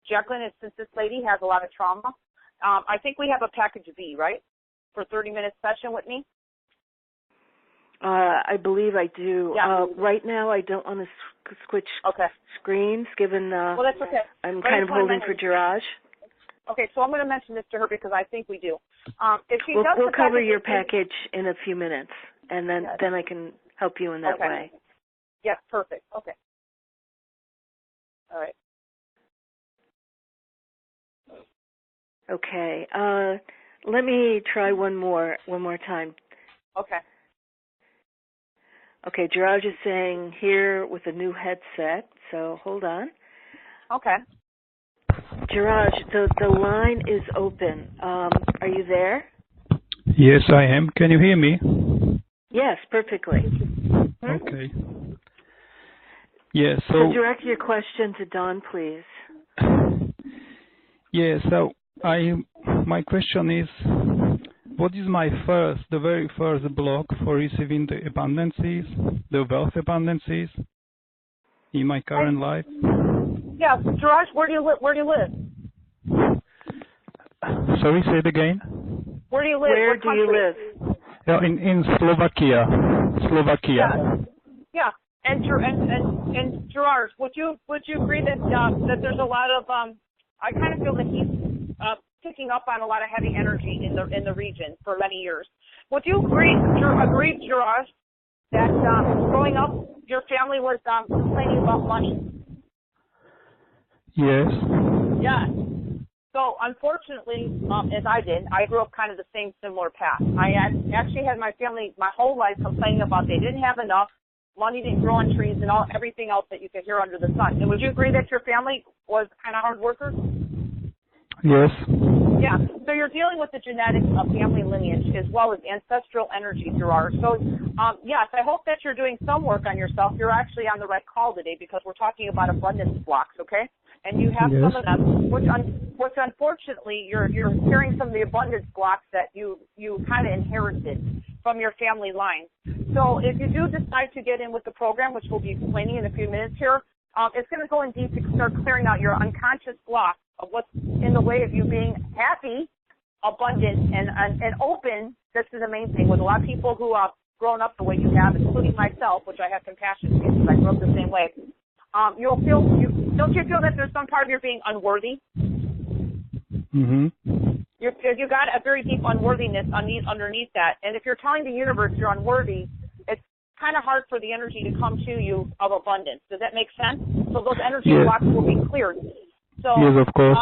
Jacqueline, since this lady has a lot of trauma, I think we have a package B, right, for 30-minute session with me? I believe I do. Yeah. Right now, I don't want to switch screens, given well, that's okay. I'm kind of holding for Jiraj. Okay, so I'm going to mention this to her because I think we do. If she we'll cover your package in a few minutes, and then I can help you in that way. Yes, perfect. Okay. All right. Okay. Let me try one more time. Okay. Okay, Jiraj is saying here with a new headset, so hold on. Okay. Jiraj, the line is open. Are you there? Yes, I am. Can you hear me? Yes, perfectly. Okay. Yes, so direct your question to Dawn, please. Yeah, so my question is, what is the very first block for receiving the abundances, the wealth abundances in my current life? Yeah, Jiraj, where do you live? Sorry, say it again. Where do you live? Where do you live? Yeah, in Slovakia. Yeah. And Jiraj, would you agree that there's a lot of I kind of feel that he's picking up on a lot of heavy energy in the region for many years. Would you agree, Jiraj, that growing up your family was complaining about money? Yes. Yeah. So unfortunately, as I did, I grew up kind of the same similar path. I actually had my family my whole life complaining about they didn't have enough, money didn't grow on trees, and everything else that you could hear under the sun. And would you agree that your family was kind of hard workers? Yes. Yeah. So you're dealing with the genetics of family lineage as well as ancestral energy, Gerard. So yes, I hope that you're doing some work on yourself. You're actually on the right call today because we're talking about abundance blocks, okay? And you have some of them, which unfortunately you're carrying some of the abundance blocks that you kind of inherited from your family line. So if you do decide to get in with the program, which we'll be explaining in a few minutes here, it's going to go in deep to start clearing out your unconscious blocks of what's in the way of you being happy, abundant, and open. This is the main thing. With a lot of people who have grown up the way you have, including myself, which I have compassion for because I grew up the same way, don't you feel that there's some part of you being unworthy? Mm-hmm. You got a very deep unworthiness underneath that. And if you're telling the universe you're unworthy, it's kind of hard for the energy to come to you of abundance. Does that make sense? So those energy blocks will be cleared. So, yes, of course.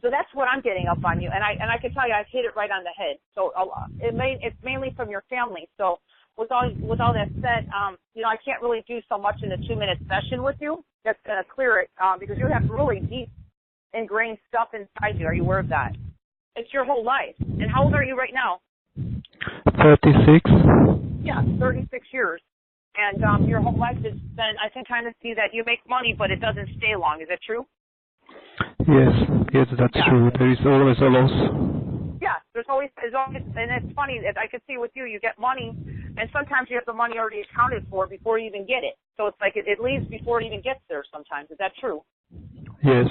So that's what I'm getting up on you, and I can tell you I've hit it right on the head. So it's mainly from your family. So with all that said, I can't really do so much in a 2-minute session with you. That's going to clear it because you have really deep ingrained stuff inside you. Are you aware of that? It's your whole life. And how old are you right now? 36. Yeah, 36 years. And your whole life has been, I can kind of see that you make money, but it doesn't stay long. Is that true? Yes, that's true. There is always a loss. Yeah, there's always, and it's funny, I can see with you get money, and sometimes you have the money already accounted for before you even get it. So it's like it leaves before it even gets there sometimes. Is that true? Yes.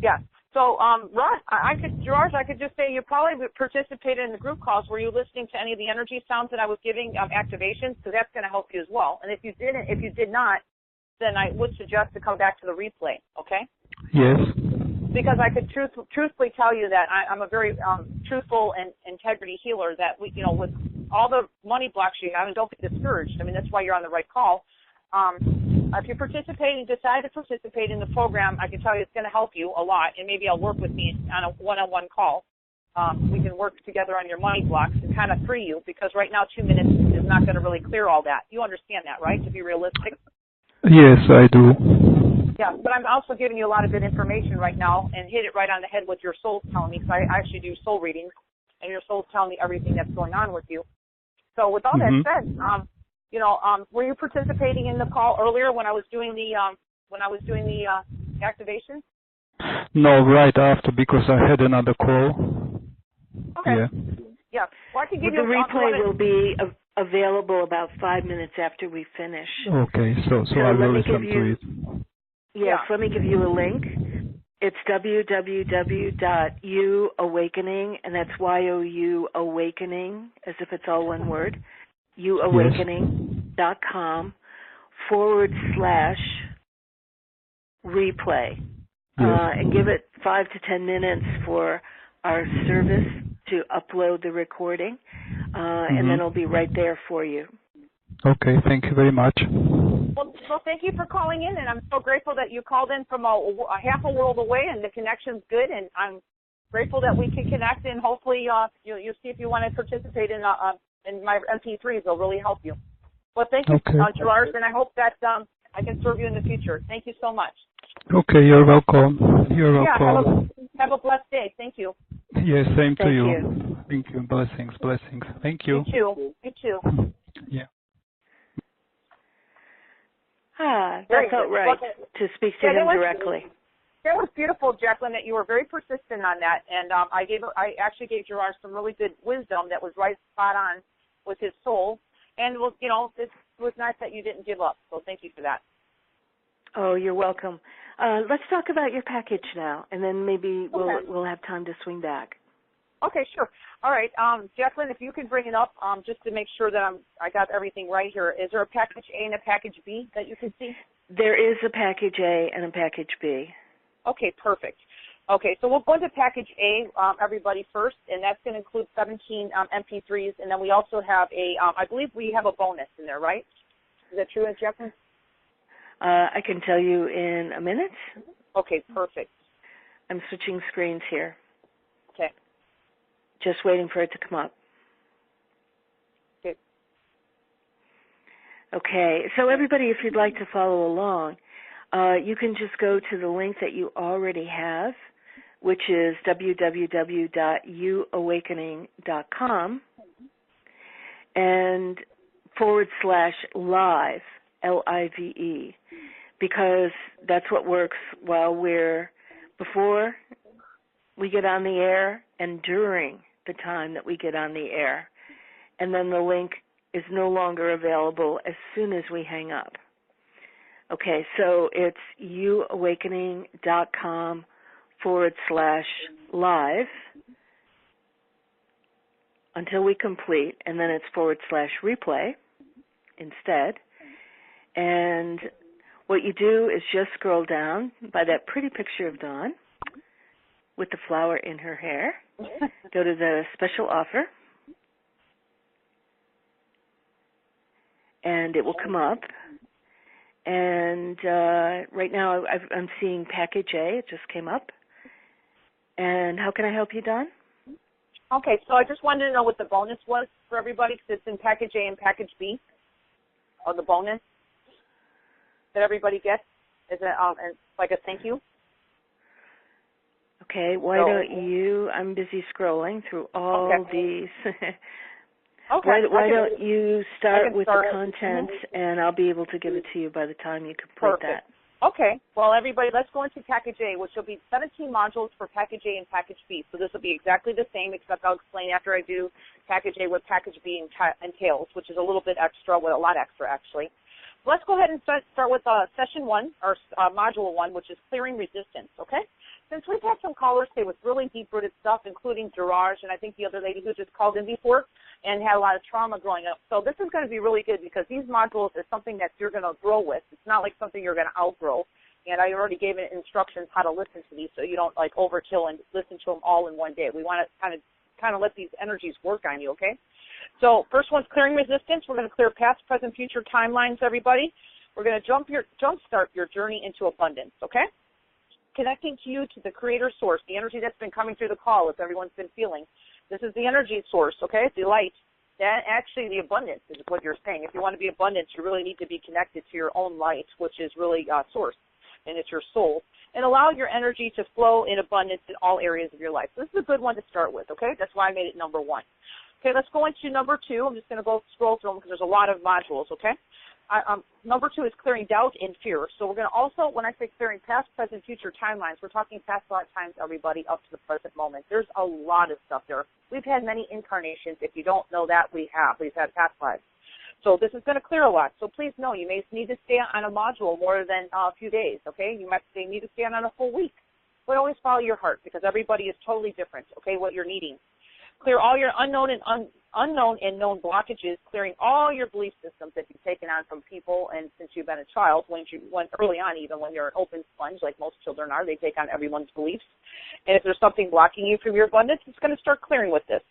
Yeah. So, Russ, I could just say you probably participated in the group calls. Were you listening to any of the energy sounds that I was giving activations? So that's going to help you as well. And if you did not, then I would suggest to come back to the replay, okay? Yes. Because I could truthfully tell you that I'm a very truthful and integrity healer. That we, with all the money blocks you have, and don't get discouraged. I mean, that's why you're on the right call. If you decide to participate in the program, I can tell you it's going to help you a lot, and maybe I'll work with me on a one-on-one call. We can work together on your money blocks and kind of free you, because right now 2 minutes is not going to really clear all that. You understand that, right? To be realistic. Yes, I do. Yeah, but I'm also giving you a lot of good information right now and hit it right on the head with your soul's telling me, because I actually do soul readings, and your soul's telling me everything that's going on with you. So with all that said, were you participating in the call earlier when I was doing the activation? No, right after, because I had another call. Okay. Yeah. Yeah. Well, I can give you the replay will be available about 5 minutes after we finish. Okay, so I will listen to it. Yes, let me give you a link. It's www.youawakening, and that's Y-O-U awakening, as if it's all one word, youawakening.com/replay. And give it 5 to 10 minutes for our service to upload the recording, and then it'll be right there for you. Okay, thank you very much. Well, thank you for calling in, and I'm so grateful that you called in from a half a world away, and the connection's good, and I'm grateful that we can connect, and hopefully you'll see if you want to participate in my MP3s. They'll really help you. Well, thank you, Gerard, and I hope that I can serve you in the future. Thank you so much. Okay, you're welcome. You're welcome. Yeah, have a blessed day. Thank you. Yes, same to you. You. Thank you. Blessings. Thank you. You too. Yeah. That felt right to speak to him directly. That was beautiful, Jacqueline, that you were very persistent on that. And I actually gave Gerard some really good wisdom that was right spot on with his soul. And, it was nice that you didn't give up. So thank you for that. Oh, you're welcome. Let's talk about your package now, and then maybe we'll have time to swing back. Okay, sure. All right, Jacqueline, if you could bring it up, just to make sure that I got everything right here. Is there a package A and a package B that you can see? There is a package A and a package B. Okay, perfect. Okay, so we'll go into package A, everybody first, and that's going to include 17 MP3s, and then we also have I believe we have a bonus in there, right? Is that true, Jacqueline? I can tell you in a minute. Okay, perfect. I'm switching screens here. Okay. Just waiting for it to come up. Okay. Okay, so everybody, if you'd like to follow along, you can just go to the link that you already have, which is www.youawakening.com and /live, L-I-V-E, because that's what works before we get on the air and during the time that we get on the air. And then the link is no longer available as soon as we hang up. Okay, so it's youawakening.com /live until we complete, and then it's /replay instead. And what you do is just scroll down by that pretty picture of Dawn with the flower in her hair. Go to the special offer, and it will come up. And right now I'm seeing package A. It just came up. And how can I help you, Dawn? Okay, so I just wanted to know what the bonus was for everybody, because it's in package A and package B, or the bonus that everybody gets. Is it like a thank you? Okay, don't you, I'm busy scrolling through all these. Okay. Why don't you start with the contents, and I'll be able to give it to you by the time you complete that. Okay. Well, everybody, let's go into package A, which will be 17 modules for package A and package B. So this will be exactly the same, except I'll explain after I do package A what package B entails, which is a little bit extra, a lot extra, actually. Let's go ahead and start with session 1, or module 1, which is clearing resistance, okay? Since we've had some callers say with really deep-rooted stuff, including Gerard, and I think the other lady who just called in before, and had a lot of trauma growing up. So this is going to be really good because these modules is something that you're going to grow with. It's not like something you're going to outgrow. And I already gave it instructions how to listen to these so you don't like overkill and listen to them all in one day. We want to kind of let these energies work on you, okay? So first one's clearing resistance. We're going to clear past, present, future timelines, everybody. We're going to jumpstart your journey into abundance, okay? Connecting to you, to the creator source, the energy that's been coming through the call, as everyone's been feeling. This is the energy source, okay? The light. That actually the abundance is what you're saying. If you want to be abundant, you really need to be connected to your own light, which is really source, and it's your soul. And allow your energy to flow in abundance in all areas of your life. So this is a good one to start with, okay? That's why I made it number 1. Okay, let's go into number 2. I'm just going to go scroll through them because there's a lot of modules, okay? Number 2 is clearing doubt and fear. So we're going to also, when I say clearing past, present, future timelines, we're talking past lifetimes, everybody, up to the present moment. There's a lot of stuff there. We've had many incarnations. If you don't know that, we have. We've had past lives. So this is going to clear a lot. So please know you may need to stay on a module more than a few days, okay? You might need to stay on a full week. But always follow your heart because everybody is totally different, okay, what you're needing. Clear all your unknown and known blockages, clearing all your belief systems that you've taken on from people and since you've been a child, when early on even when you're an open sponge like most children are, they take on everyone's beliefs. And if there's something blocking you from your abundance, it's going to start clearing with this.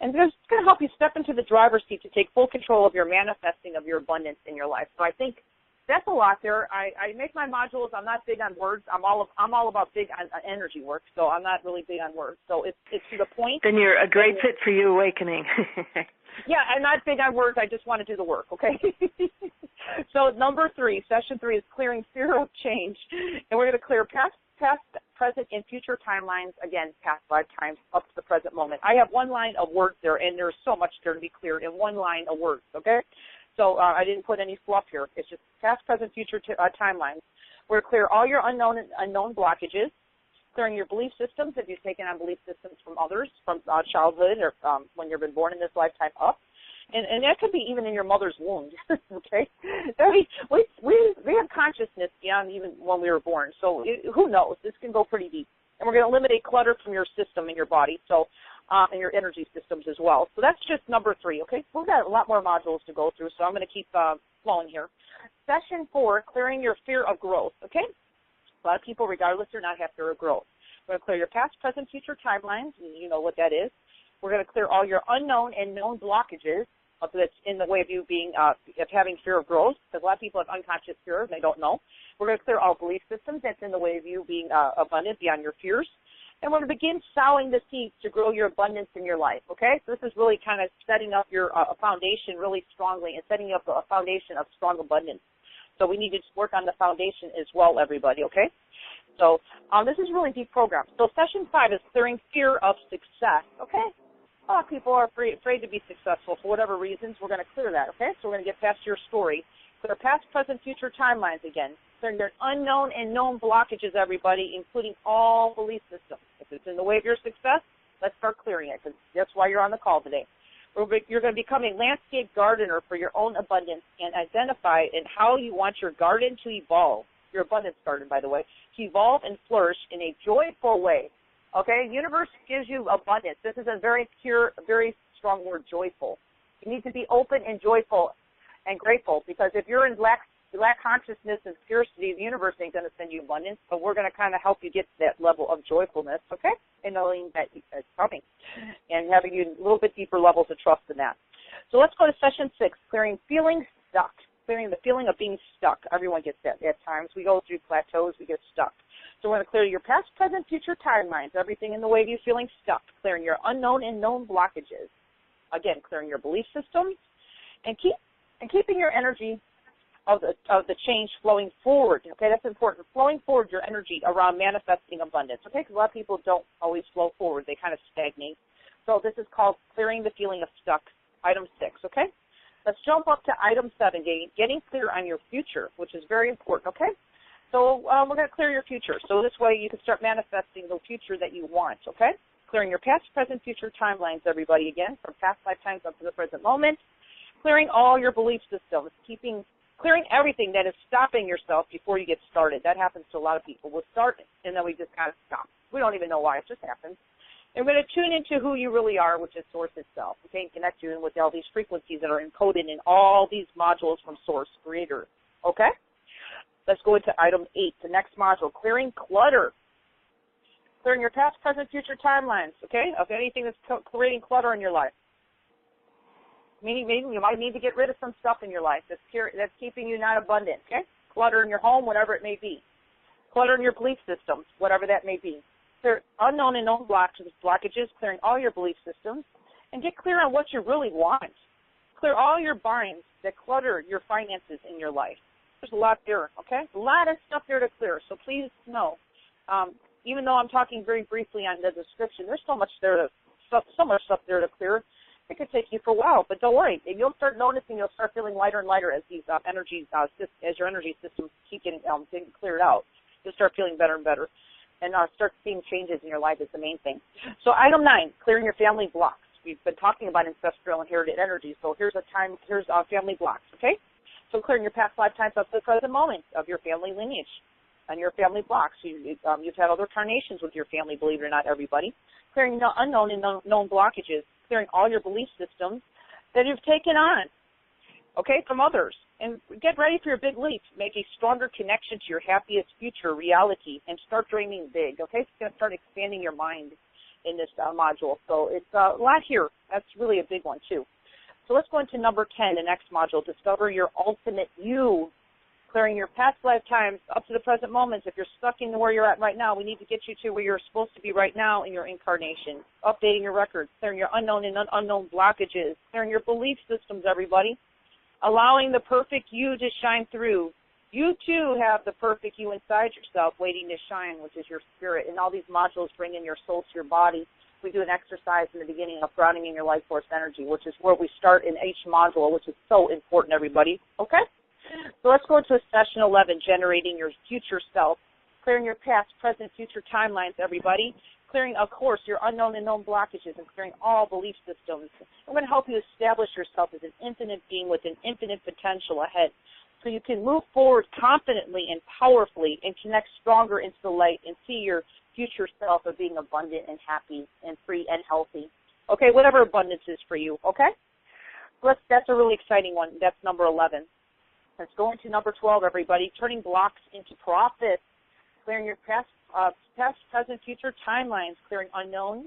And it's going to help you step into the driver's seat to take full control of your manifesting of your abundance in your life. So I think that's a lot there. I make my modules. I'm not big on words. I'm all about big on energy work, so I'm not really big on words. So it's to the point. Then you're a great fit for you awakening. Yeah, I'm not big on words. I just want to do the work, okay? So number 3, session 3 is clearing fear of change. And we're going to clear past, present, and future timelines, again, past lifetimes up to the present moment. I have one line of words there, and there's so much there to be cleared in one line of words, okay? So I didn't put any fluff here. It's just past, present, future timelines. We're going to clear all your unknown blockages, clearing your belief systems if you've taken on belief systems from others, from childhood or when you've been born in this lifetime up. And that could be even in your mother's womb, okay? We have consciousness beyond even when we were born, so who knows? This can go pretty deep. And we're going to eliminate clutter from your system in your body, so and your energy systems as well. So that's just number 3, okay? We've got a lot more modules to go through, so I'm going to keep flowing here. Session 4, clearing your fear of growth, okay? A lot of people, regardless or not, have fear of growth. We're going to clear your past, present, future timelines, and you know what that is. We're going to clear all your unknown and known blockages that's in the way of you being of having fear of growth, because a lot of people have unconscious fear and they don't know. We're going to clear all belief systems that's in the way of you being abundant beyond your fears. And we're going to begin sowing the seeds to grow your abundance in your life, okay? So this is really kind of setting up your foundation really strongly and setting up a foundation of strong abundance. So we need to work on the foundation as well, everybody, okay? So this is a really deep program. So session 5 is clearing fear of success, okay? A lot of people are afraid to be successful for whatever reasons. We're going to clear that, okay? So we're going to get past your story. Clear past, present, future timelines again. Clearing their unknown and known blockages, everybody, including all belief systems. If it's in the way of your success, let's start clearing it, because that's why you're on the call today. You're going to become a landscape gardener for your own abundance and identify in how you want your garden to evolve, your abundance garden, by the way, to evolve and flourish in a joyful way. Okay? Universe gives you abundance. This is a very pure, very strong word, joyful. You need to be open and joyful and grateful, because if you're in lack consciousness and scarcity, the universe ain't going to send you abundance, but we're going to kind of help you get to that level of joyfulness, okay? And knowing that it's coming and having you a little bit deeper levels of trust in that. So let's go to session 6, clearing feeling stuck, clearing the feeling of being stuck. Everyone gets that at times. We go through plateaus, we get stuck. So we're going to clear your past, present, future timelines, everything in the way of you feeling stuck, clearing your unknown and known blockages. Again, clearing your belief systems and keeping your energy of the change flowing forward. Okay, that's important. Flowing forward your energy around manifesting abundance. Okay, because a lot of people don't always flow forward. They kind of stagnate. So this is called clearing the feeling of stuck. Item 6, okay? Let's jump up to item 7, getting clear on your future, which is very important, okay? So we're going to clear your future. So this way you can start manifesting the future that you want, okay? Clearing your past, present, future timelines, everybody, again, from past lifetimes up to the present moment. Clearing all your belief systems, keeping clearing everything that is stopping yourself before you get started. That happens to a lot of people. We'll start and then we just kind of stop. We don't even know why. It just happens. And we're going to tune into who you really are, which is Source itself. Okay, and connect you in with all these frequencies that are encoded in all these modules from Source Creator. Okay? Let's go into item 8, the next module, clearing clutter. Clearing your past, present, future timelines, okay, of anything that's creating clutter in your life. Meaning you might need to get rid of some stuff in your life that's keeping you not abundant, okay? Clutter in your home, whatever it may be. Clutter in your belief systems, whatever that may be. Clear unknown and known blockages, clearing all your belief systems, and get clear on what you really want. Clear all your binds that clutter your finances in your life. There's a lot there, okay? A lot of stuff there to clear, so please know. Even though I'm talking very briefly on the description, there's so much stuff there to clear. It could take you for a while, but don't worry. If you'll start noticing, you'll start feeling lighter and lighter as these energies, as your energy systems keep getting cleared out. You'll start feeling better and better, and start seeing changes in your life is the main thing. So item 9, clearing your family blocks. We've been talking about ancestral inherited energy, so here's family blocks, okay? So clearing your past lifetimes up to the present moment of your family lineage and your family blocks. You've had other incarnations with your family, believe it or not, everybody. Clearing the unknown and known blockages, clearing all your belief systems that you've taken on, okay, from others. And get ready for your big leap. Make a stronger connection to your happiest future reality and start dreaming big, okay? It's going to start expanding your mind in this module. So it's a lot here. That's really a big one, too. So let's go into number 10, the next module, discover your ultimate you. Clearing your past lifetimes up to the present moments. If you're stuck in where you're at right now, we need to get you to where you're supposed to be right now in your incarnation. Updating your records, clearing your unknown and unknown blockages, clearing your belief systems, everybody. Allowing the perfect you to shine through. You, too, have the perfect you inside yourself waiting to shine, which is your spirit. And all these modules bring in your soul to your body. We do an exercise in the beginning of grounding in your life force energy, which is where we start in each module, which is so important, everybody. Okay? So let's go into session 11, generating your future self, clearing your past, present, future timelines, everybody, clearing, of course, your unknown and known blockages, and clearing all belief systems. I'm going to help you establish yourself as an infinite being with an infinite potential ahead so you can move forward confidently and powerfully and connect stronger into the light and see your future self of being abundant and happy and free and healthy. Okay, whatever abundance is for you, okay? That's a really exciting one. That's number 11. Let's go into number 12, everybody, turning blocks into profits, clearing your past, present, future timelines, clearing unknown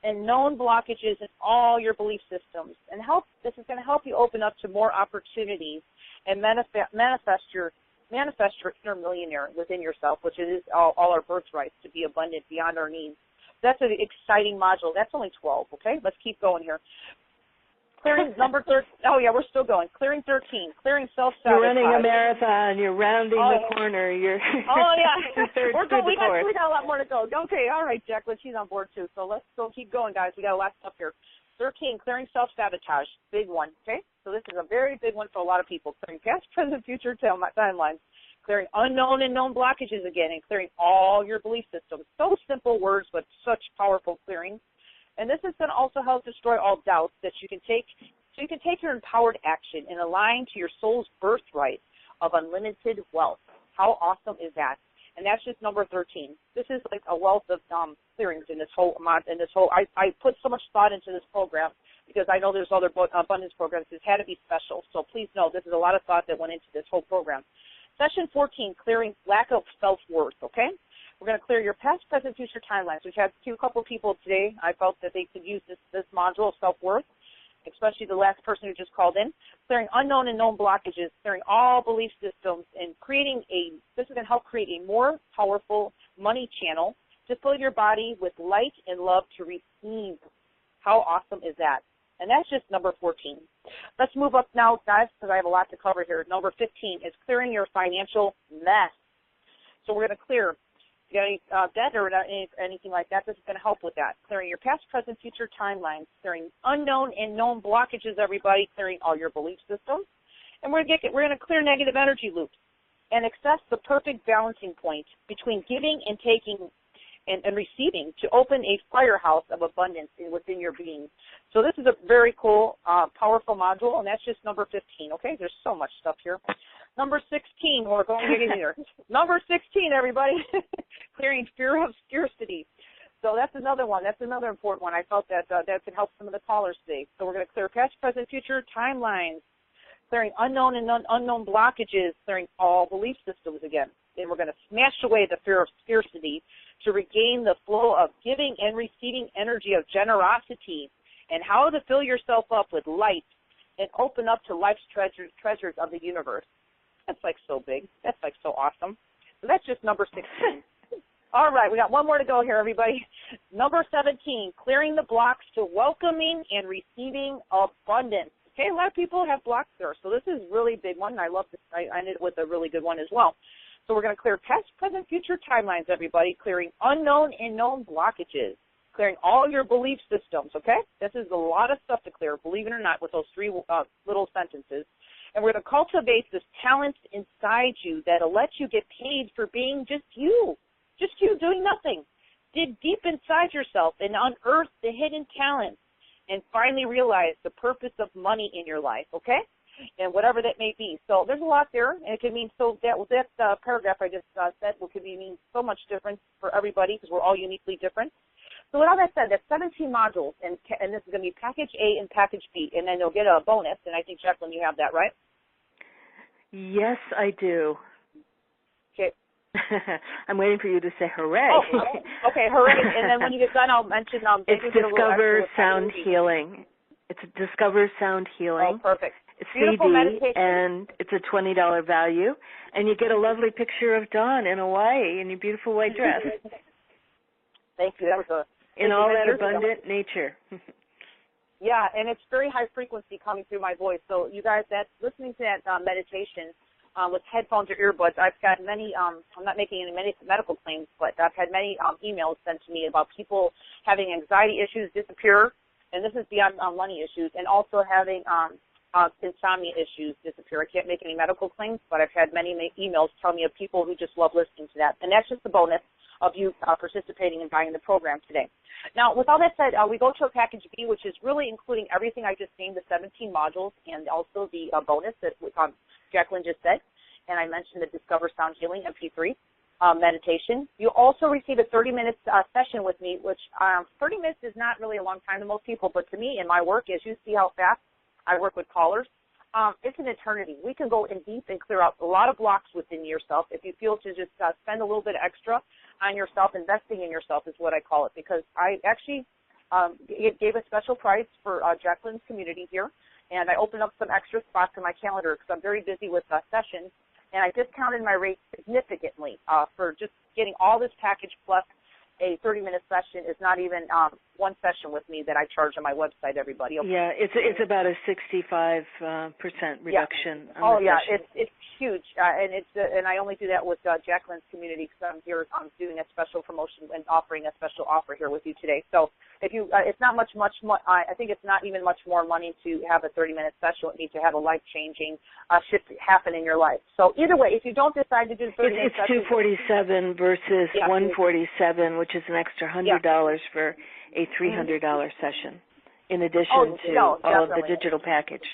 and known blockages in all your belief systems. And this is going to help you open up to more opportunities and manifest your inner millionaire within yourself, which is all our birthrights, to be abundant beyond our needs. That's an exciting module. That's only 12, okay? Let's keep going here. Clearing number 13. Oh, yeah, we're still going. Clearing 13. Clearing self-sabotage. You're running a marathon. You're rounding the corner. You're yeah. We got a lot more to go. Okay, all right, Jacqueline. She's on board, too. So let's go keep going, guys. We got a lot of stuff here. 13, clearing self-sabotage. Big one, okay? So this is a very big one for a lot of people. Clearing past, present, future timelines. Clearing unknown and known blockages again, and clearing all your belief systems. So simple words, but such powerful clearing. And this is going to also help destroy all doubts that you can take, so you can take your empowered action and align to your soul's birthright of unlimited wealth. How awesome is that? And that's just number 13. This is like a wealth of clearings in this whole. I put so much thought into this program because I know there's other abundance programs. This had to be special. So please know this is a lot of thought that went into this whole program. Session 14, clearing lack of self-worth, okay? We're going to clear your past, present, future timelines. We've had a couple of people today. I felt that they could use this module of self-worth, especially the last person who just called in. Clearing unknown and known blockages, clearing all belief systems, and this is going to help create a more powerful money channel to fill your body with light and love to receive. How awesome is that? And that's just number 14. Let's move up now, guys, because I have a lot to cover here. Number 15 is clearing your financial mess. So we're going to clear. If you got any debt or anything like that, this is going to help with that. Clearing your past, present, future timelines, clearing unknown and known blockages, everybody, clearing all your belief systems. And we're going to clear negative energy loops and access the perfect balancing point between giving and taking and receiving to open a firehouse of abundance within your being. So this is a very cool, powerful module, and that's just number 15, okay? There's so much stuff here. Number 16, we're going to get in there. Number 16, everybody, clearing fear of scarcity. So that's another one. That's another important one. I felt that that could help some of the callers today. So we're going to clear past, present, future timelines, clearing unknown and unknown blockages, clearing all belief systems again. And we're going to smash away the fear of scarcity to regain the flow of giving and receiving energy of generosity, and how to fill yourself up with light and open up to life's treasures of the universe. That's like so big. That's like so awesome. So that's just number 16. All right, we got one more to go here, everybody. Number 17, clearing the blocks to welcoming and receiving abundance. Okay, a lot of people have blocks there, so this is a really big one. I love this. I ended with a really good one as well. So we're going to clear past, present, future timelines, everybody, clearing unknown and known blockages, clearing all your belief systems, okay? This is a lot of stuff to clear, believe it or not, with those three little sentences. And we're going to cultivate this talent inside you that'll let you get paid for being just you doing nothing. Dig deep inside yourself and unearth the hidden talents and finally realize the purpose of money in your life, okay? And whatever that may be. So there's a lot there, and it could mean, so that paragraph I just said could mean so much different for everybody because we're all uniquely different. So with all that said, there's 17 modules, and this is going to be Package A and Package B, and then you'll get a bonus, and I think, Jacqueline, you have that, right? Yes, I do. Okay. I'm waiting for you to say hooray. Oh, okay, hooray. And then when you get done, I'll mention it's Discover Sound Healing. It's Discover Sound Healing. Oh, perfect. It's Beautiful CD, meditation. and it's a $20 value. And you get a lovely picture of Dawn in Hawaii in your beautiful white dress. Thank you. That was in all that abundant nature. Yeah, and it's very high frequency coming through my voice. So you guys, that's listening to that meditation with headphones or earbuds. I've got many. I'm not making any medical claims, but I've had many emails sent to me about people having anxiety issues disappear, and this is beyond money issues, and also having insomnia issues disappear. I can't make any medical claims, but I've had many emails telling me of people who just love listening to that, and that's just the bonus of you participating and buying the program today. Now, with all that said, we go to a Package B, which is really including everything I just named, the 17 modules, and also the bonus that Jacqueline just said, and I mentioned the Discover Sound Healing MP3 meditation. You also receive a 30-minute session with me, which 30 minutes is not really a long time to most people, but to me in my work, as you see how fast I work with callers, it's an eternity. We can go in deep and clear out a lot of blocks within yourself if you feel to just spend a little bit extra on yourself. Investing in yourself is what I call it, because I actually gave a special price for Jacqueline's community here, and I opened up some extra spots in my calendar because I'm very busy with sessions, and I discounted my rate significantly for just getting all this package plus a 30-minute session is not even one session with me that I charge on my website, everybody. Okay. Yeah, it's about a 65% reduction. Yeah. Oh, yeah, it's huge, and I only do that with Jacqueline's community because I'm here doing a special promotion and offering a special offer here with you today. So if you, it's not much more. I think it's not even much more money to have a 30-minute session with me to have a life-changing shift happen in your life. So either way, if you don't decide to do the 30-minute session, it's $247 versus $147, which is an extra $100 for a $300 session, in addition to all of the digital package.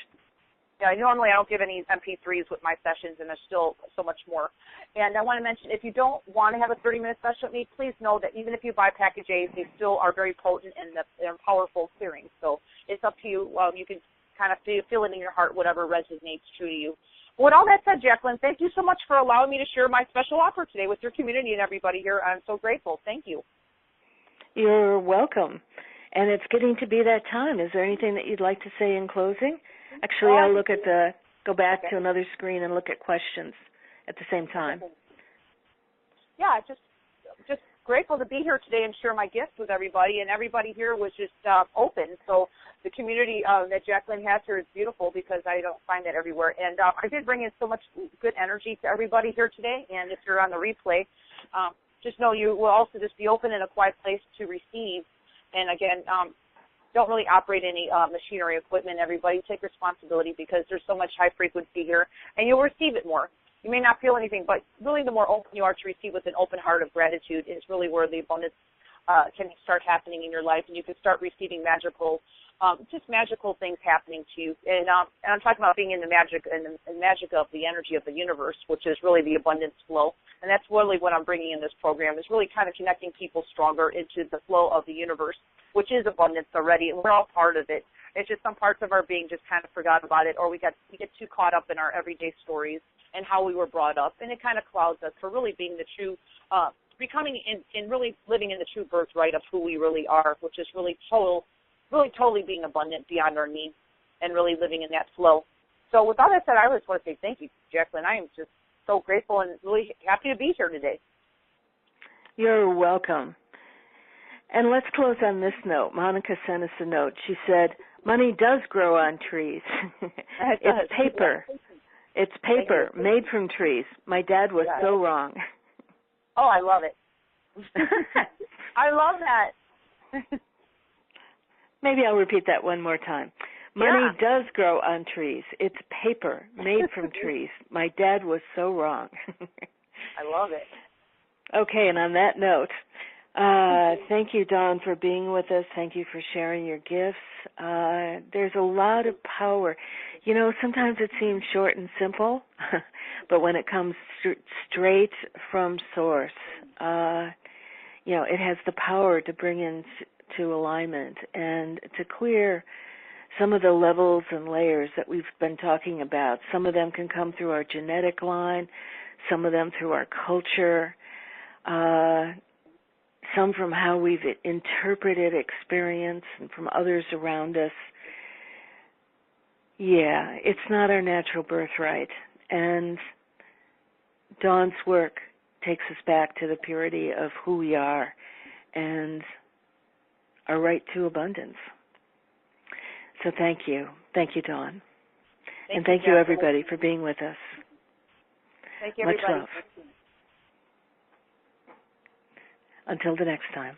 Yeah, normally I don't give any MP3s with my sessions, and there's still so much more. And I want to mention, if you don't want to have a 30-minute session with me, please know that even if you buy Package A, they still are very potent and they're powerful clearing. So it's up to you. You can kind of feel it in your heart, whatever resonates true to you. With all that said, Jacqueline, thank you so much for allowing me to share my special offer today with your community and everybody here. I'm so grateful. Thank you. You're welcome. And it's getting to be that time. Is there anything that you'd like to say in closing? Actually, I'll go back to another screen and look at questions at the same time. Yeah, just grateful to be here today and share my gift with everybody. And everybody here was just open. So the community that Jacqueline has here is beautiful because I don't find that everywhere. And I did bring in so much good energy to everybody here today. And if you're on the replay, just know you will also just be open in a quiet place to receive. And again, don't really operate any machinery, equipment. Everybody take responsibility because there's so much high frequency here, and you'll receive it more. You may not feel anything, but really the more open you are to receive with an open heart of gratitude is really where the abundance can start happening in your life, and you can start receiving magical things happening to you. And I'm talking about being in the magic and the magic of the energy of the universe, which is really the abundance flow. And that's really what I'm bringing in this program, is really kind of connecting people stronger into the flow of the universe, which is abundance already, and we're all part of it. It's just some parts of our being just kind of forgot about it, or we get too caught up in our everyday stories and how we were brought up, and it kind of clouds us for really being the true, becoming and really living in the true birthright of who we really are, which is really totally being abundant beyond our needs and really living in that flow. So with all that said, I just want to say thank you, Jacqueline. I am just so grateful and really happy to be here today. You're welcome. And let's close on this note. Monica sent us a note. She said, money does grow on trees. It's paper. It's paper made from trees. My dad was so wrong. Oh, I love it. I love that. Maybe I'll repeat that one more time. Money does grow on trees. It's paper made from trees. My dad was so wrong. I love it. Okay, and on that note, thank you, Dawn, for being with us. Thank you for sharing your gifts. There's a lot of power. You know, sometimes it seems short and simple, but when it comes straight from source, you know, it has the power to bring into alignment and to clear some of the levels and layers that we've been talking about. Some of them can come through our genetic line, some of them through our culture, some from how we've interpreted experience and from others around us. Yeah, it's not our natural birthright. And Dawn's work takes us back to the purity of who we are and our right to abundance. So thank you. Thank you, Dawn. And thank you, everybody, for being with us. Thank you, everybody. Much love. Until the next time.